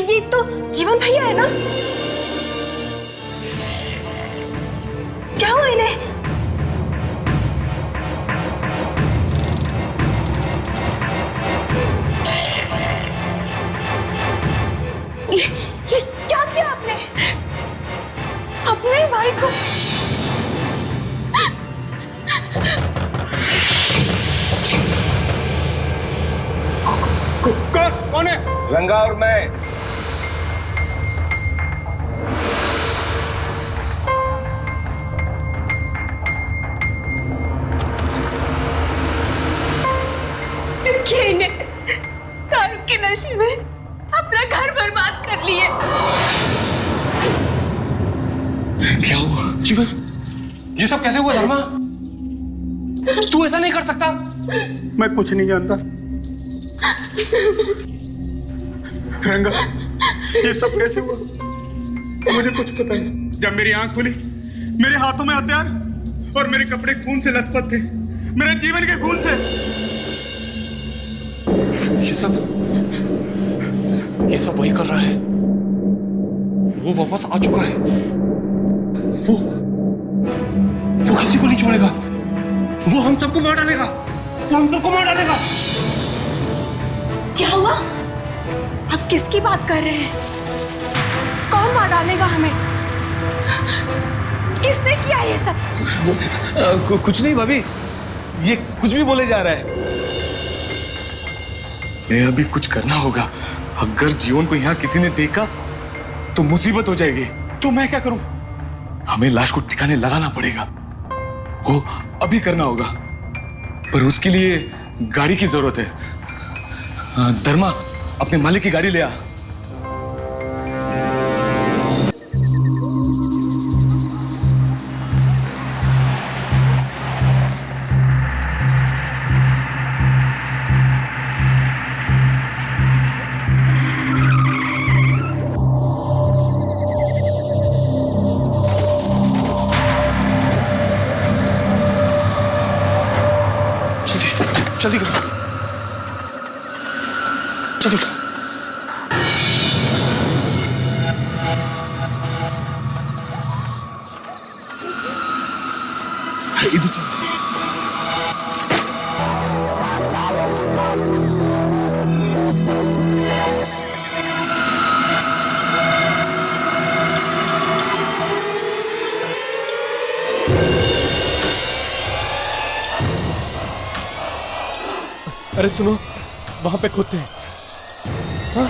ये तो जीवन भैया है ना? क्या हुआ इन्हें? ये क्या किया आपने? अपने भाई को? कौन है? रंगा और मैं। दारू के नशे में अपना घर बर्बाद कर लिए। क्या हुआ जीवन? ये सब कैसे हुआ धर्मा? तू ऐसा नहीं कर सकता। मैं कुछ नहीं जानता। रंगा, ये सब कैसे हुआ? मुझे कुछ पता नहीं। जब मेरी आंख खुली, मेरे हाथों में हथियार और मेरे कपड़े खून से लथपथ थे, मेरे जीवन के खून से। ये सब वही कर रहा है। वो वापस आ चुका है। वो किसी को नहीं छोड़ेगा। वो हम सबको मार डालेगा। क्या हुआ? आप किसकी बात कर रहे हैं? कौन मार डालेगा हमें? किसने किया ये सब? कुछ नहीं भाभी, ये कुछ भी बोले जा रहा है। ये अभी कुछ करना होगा। अगर जीवन को यहाँ किसी ने देखा तो मुसीबत हो जाएगी। तो मैं क्या करूं? हमें लाश को ठिकाने लगाना पड़ेगा। वो अभी करना होगा, पर उसके लिए गाड़ी की जरूरत है। धर्मा, अपने मालिक की गाड़ी ले आ। चल उठ। इधर चल। अरे सुनो, वहां पे कुत्ते हैं। हाँ?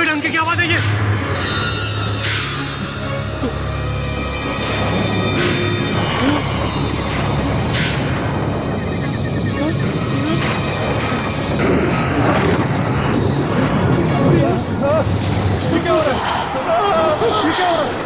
डंके की आवाज है ये। ये क्या हो रहा है? ये क्या हो रहा है?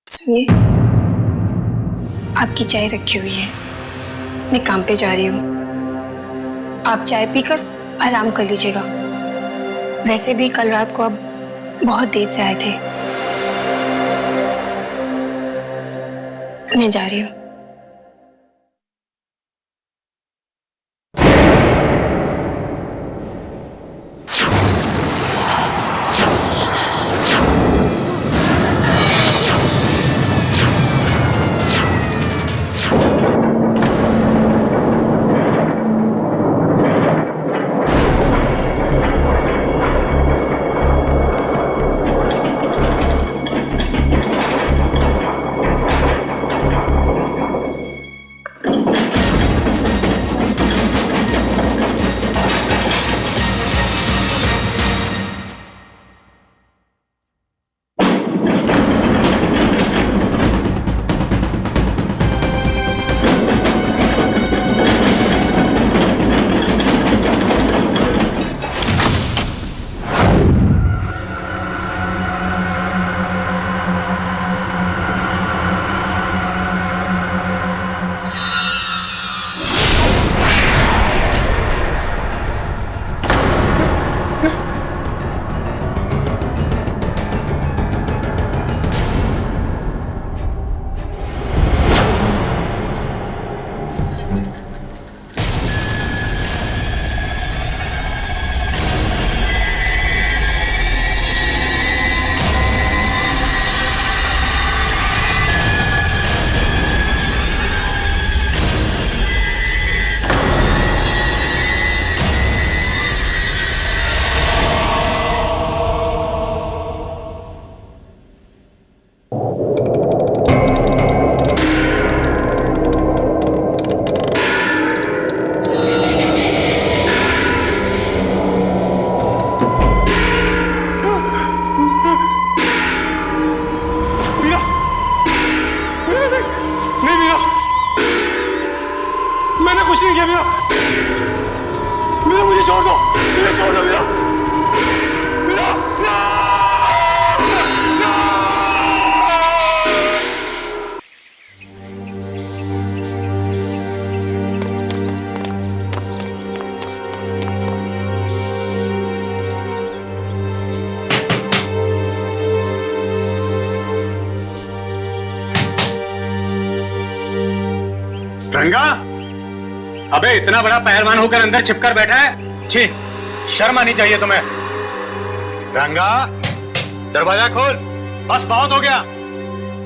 सुनिए, आपकी चाय रखी हुई है, मैं काम पे जा रही हूँ। आप चाय पीकर आराम कर लीजिएगा। वैसे भी कल रात को आप बहुत देर से आए थे। मैं जा रही हूँ। रंगा, अबे इतना बड़ा पहलवान होकर अंदर छिपकर बैठा है। छी, शर्म आनी चाहिए तुम्हें। रंगा, दरवाजा खोल। बस बहुत हो गया।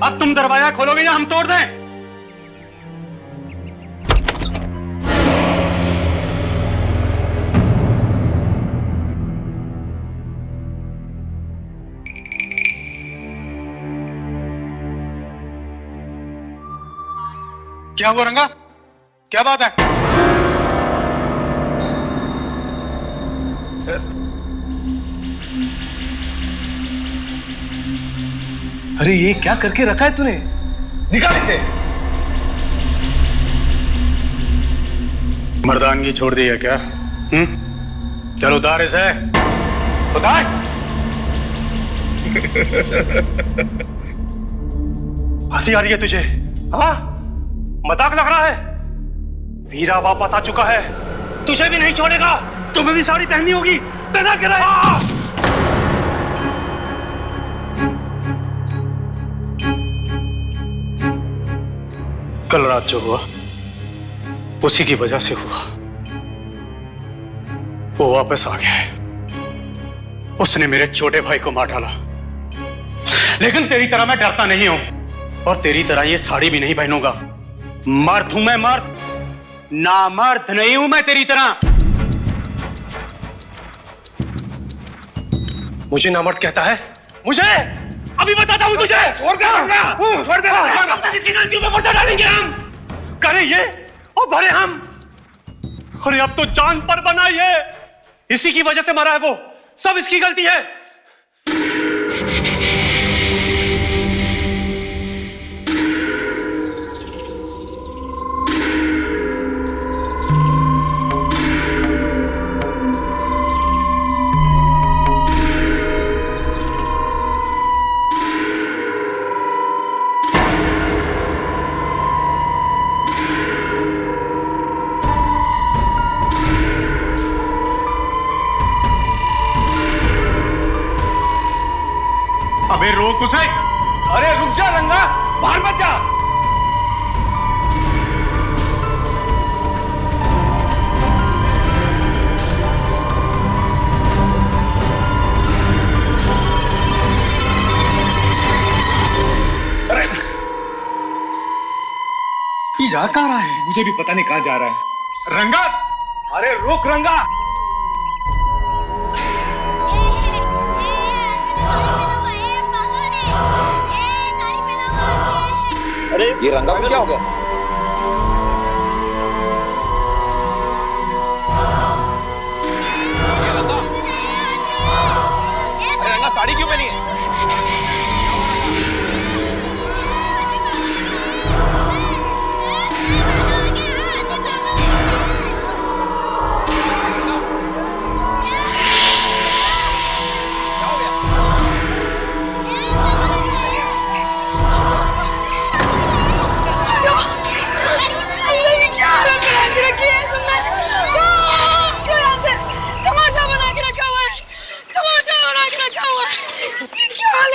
अब तुम दरवाजा खोलोगे या हम तोड़ दें? क्या हुआ रंगा? क्या बात है? अरे ये क्या करके रखा है तूने? निकाल इसे। मर्दानगी छोड़ दी है क्या? चल उतार इसे, उतार। हंसी आ रही है तुझे? हाँ, मजाक लग रहा है? वीरा वापस आ चुका है, तुझे भी नहीं छोड़ेगा। तुम्हें भी साड़ी पहननी होगी, पहना के रहे। कल रात जो हुआ उसी की वजह से हुआ। वो वापस आ गया है। उसने मेरे छोटे भाई को मार डाला, लेकिन तेरी तरह मैं डरता नहीं हूं, और तेरी तरह ये साड़ी भी नहीं पहनूंगा। मर्द हूं मैं, मर्द, नामर्द नहीं हूं मैं तेरी तरह। मुझे नामर्द कहता है? मुझे अभी बताता हूं तुझे। छोड़ दे, छोड़ दे। किसी गलतियों में पर्दा डालेंगे हम। करे ये और भरे हम। अरे अब तो जान पर बना ये। इसी की वजह से मरा है वो। सब इसकी गलती है। अबे रोक उसे। अरे रुक जा रंगा, बाहर मत जा। अरे ये जा कहाँ रहा है? मुझे भी पता नहीं कहाँ जा रहा है। रंगा, अरे रुक रंगा। अरे ये रंगा को क्या हो गया? अरे रंगा साड़ी क्यों पहनी है?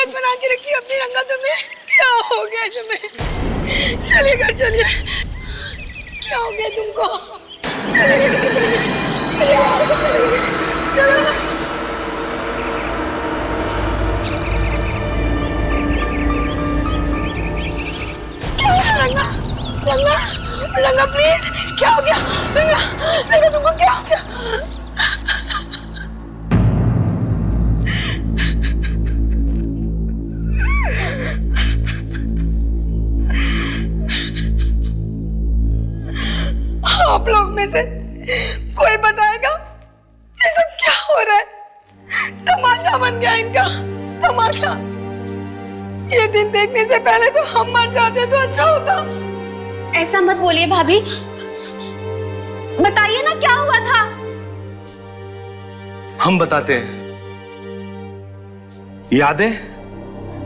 बना के रखी अपनी रंगा। तुम्हें क्या हो गया? तुम्हें चलिए घर चलिए। क्या हो गया तुमको? चलिए घर चलिए। क्या हो गया रंगा? रंगा, रंगा प्लीज, क्या हो गया? रंगा, रंगा तुमको क्या हो गया? आप लोग में से कोई बताएगा ये सब क्या हो रहा है? तमाशा बन गया इनका, तमाशा। ये दिन देखने से पहले तो हम मर जाते तो अच्छा होता। ऐसा मत बोलिए भाभी, बताइए ना क्या हुआ था। हम बताते हैं। याद है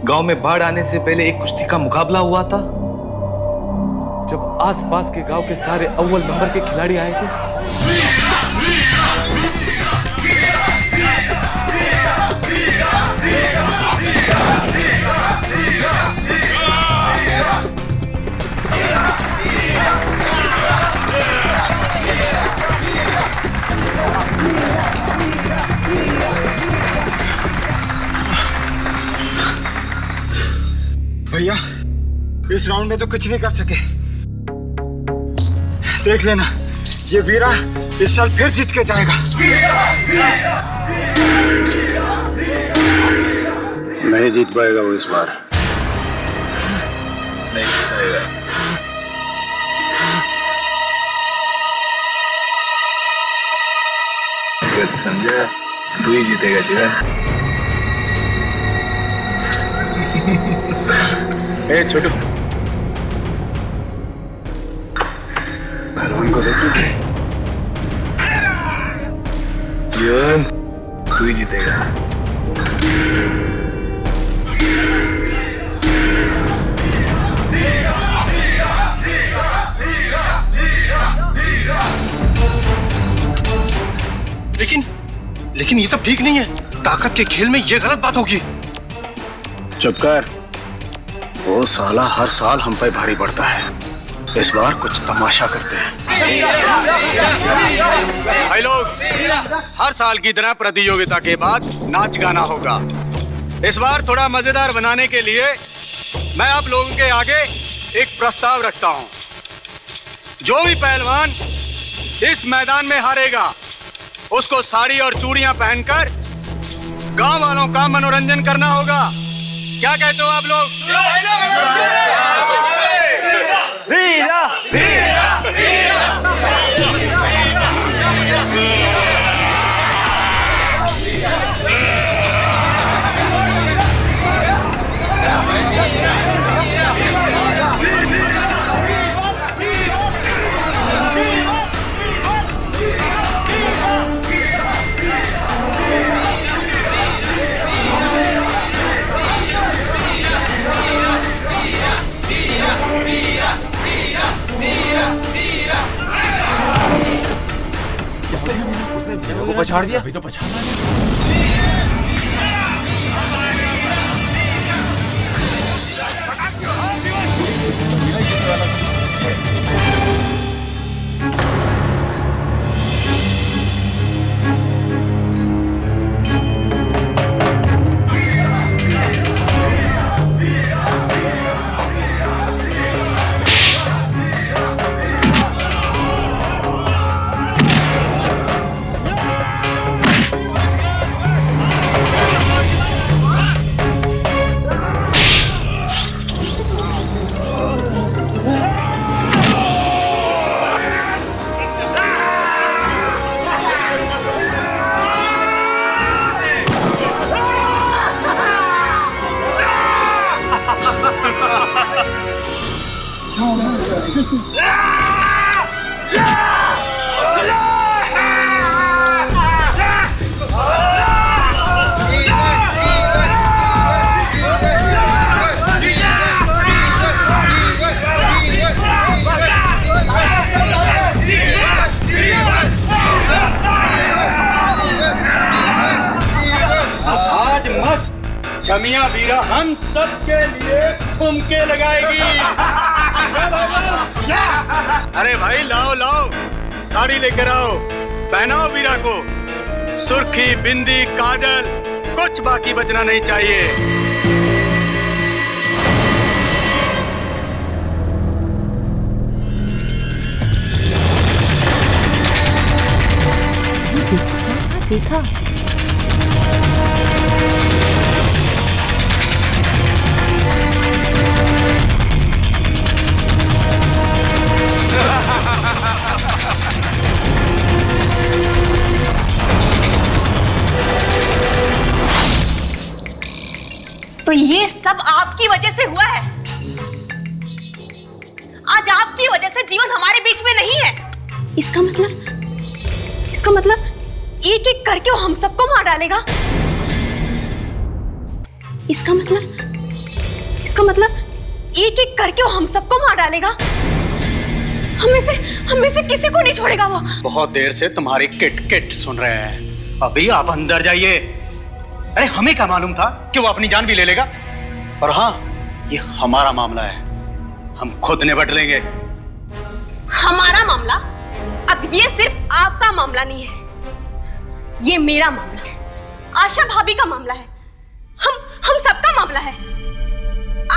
गांव में बाढ़ आने से पहले एक कुश्ती का मुकाबला हुआ था, जब आसपास के गांव के सारे अव्वल नंबर के खिलाड़ी आए थे। भैया इस राउंड में तो कुछ नहीं कर सके। देख लेना, ये वीरा इस साल फिर जीत के जाएगा। नहीं जीत पाएगा वो इस बार, नहीं जीत पाएगा। समझा, तू ही जीतेगा जीवन। ए छोटू, भगवान को देखो, जीवन तू ही जीतेगा। लेकिन ये सब ठीक नहीं है। ताकत के खेल में ये गलत बात होगी। चुप कर। वो साला हर साल हम पे भारी पड़ता है, इस बार कुछ तमाशा करते हैं। भाई लोग, हर साल की तरह प्रतियोगिता के बाद नाच गाना होगा। इस बार थोड़ा मजेदार बनाने के लिए मैं आप लोगों के आगे एक प्रस्ताव रखता हूं। जो भी पहलवान इस मैदान में हारेगा उसको साड़ी और चूड़ियां पहनकर गांव वालों का मनोरंजन करना होगा। क्या कहते हो आप लोग? वीरा, वीरा, वो पछाड़ दिया। अभी तो पछाड़ छमिया वीरा हम सब के लिए ठुमके लगाएगी। अरे भाई लाओ लाओ, साड़ी लेकर आओ, पहनाओ वीरा को। सुर्खी, बिंदी, काजल, कुछ बाकी बचना नहीं चाहिए। देखा तो ये सब आपकी वजह से हुआ है। आज आपकी वजह से जीवन हमारे बीच में नहीं है। इसका मतलब एक एक करके वो हम सबको मार डालेगा। इसका मतलब एक एक करके वो हम सबको मार डालेगा। हम में से किसी को नहीं छोड़ेगा वो। बहुत देर से तुम्हारी किट किट सुन रहे हैं, अभी आप अंदर जाइए। अरे हमें क्या मालूम था कि वो अपनी जान भी ले लेगा। और हाँ, ये हमारा मामला है, हम खुद निपट लेंगे। हमारा मामला? अब ये सिर्फ आपका मामला नहीं है, ये मेरा मामला है, आशा भाभी का मामला है, हम सबका मामला है।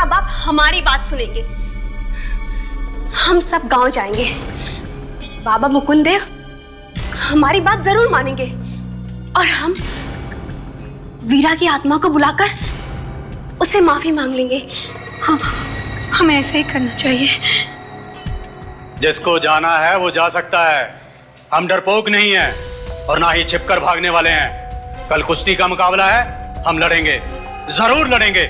अब आप हमारी बात सुनेंगे। हम सब गांव जाएंगे। बाबा मुकुंद देव हमारी बात जरूर मानेंगे और हम वीरा की आत्मा को बुलाकर उससे माफी मांग लेंगे। हमें ऐसे ही करना चाहिए। जिसको जाना है वो जा सकता है। हम डरपोक नहीं हैं और ना ही छिपकर भागने वाले हैं। कल कुश्ती का मुकाबला है, हम लड़ेंगे, जरूर लड़ेंगे।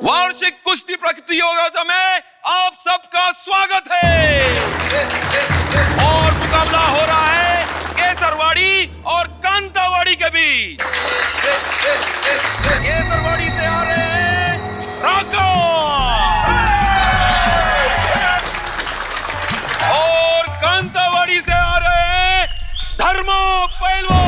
वार्षिक कुश्ती प्रतियोगिता में आप सबका स्वागत है और मुकाबला हो रहा है केसरवाड़ी और कांतावाड़ी के बीच। केसरवाड़ी से आ रहे हैं राका और कांतावाड़ी से आ रहे हैं धर्मा पहलवान।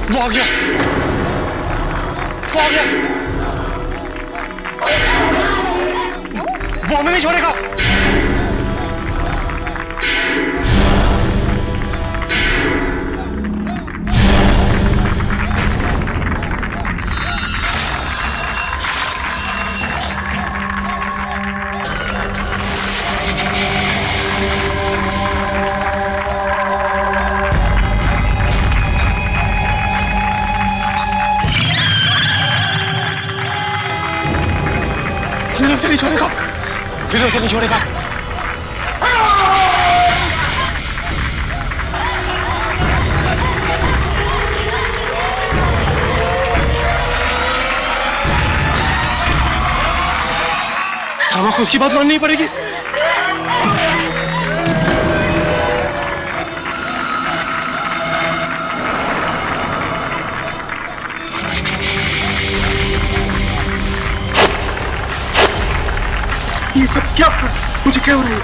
वो आ गया, वो आ गया, वो हमें नहीं छोड़ेगा। फिर उसे नहीं छोड़ेगा, फिर उसे नहीं छोड़ेगा। धर्मा को उसकी बात माननी पड़ेगी। ये सब क्या? मुझे क्या हो रहा है?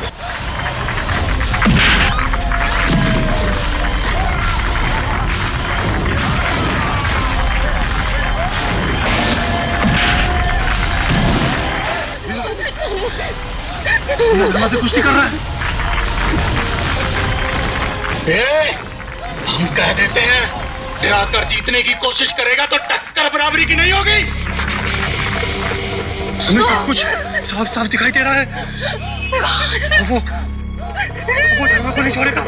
धर्मा से कुश्ती कर रहा है। हम कह देते हैं, डराकर जीतने की कोशिश करेगा तो टक्कर बराबरी की नहीं होगी। हमें सब कुछ साफ साफ दिखाई दे रहा है। वो धर्मा को नहीं छोड़ेगा।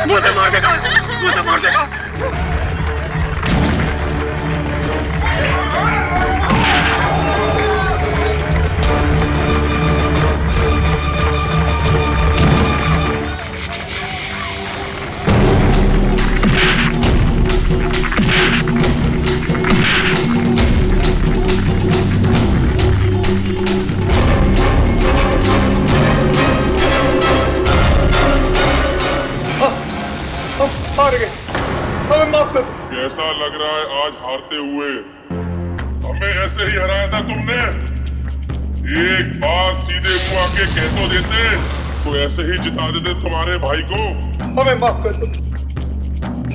वो तो मार देगा, वो तो मार देगा। हार गए, हमें माफ कर दो। कैसा लग रहा है आज हारते हुए? हमें ऐसे ही हराया था तुमने। एक बार सीधे मुंह आके कह तो देते तो ऐसे ही जिता देते तुम्हारे भाई को। हमें माफ कर दो,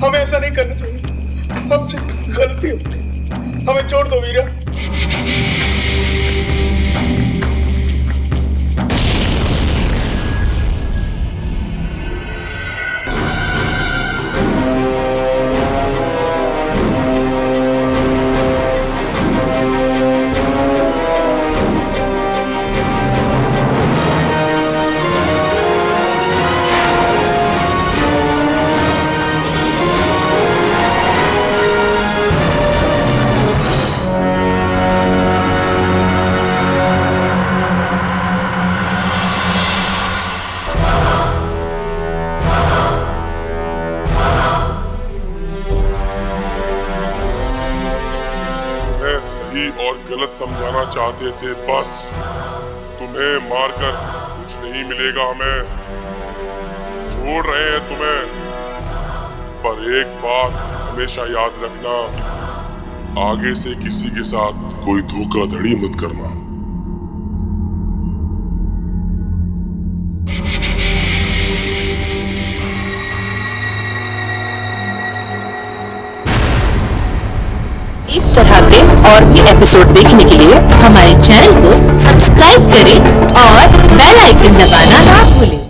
हमें ऐसा नहीं करना चाहिए। हमसे गलती हो गई, हमें छोड़ दो वीरा। सही और गलत समझाना चाहते थे। बस तुम्हें मारकर कुछ नहीं मिलेगा, हमें छोड़ रहे हैं तुम्हें। पर एक बात हमेशा याद रखना, आगे से किसी के साथ कोई धोखाधड़ी मत करना। इस तरह के और भी एपिसोड देखने के लिए हमारे चैनल को सब्सक्राइब करें और बेल आइकन दबाना ना भूलें।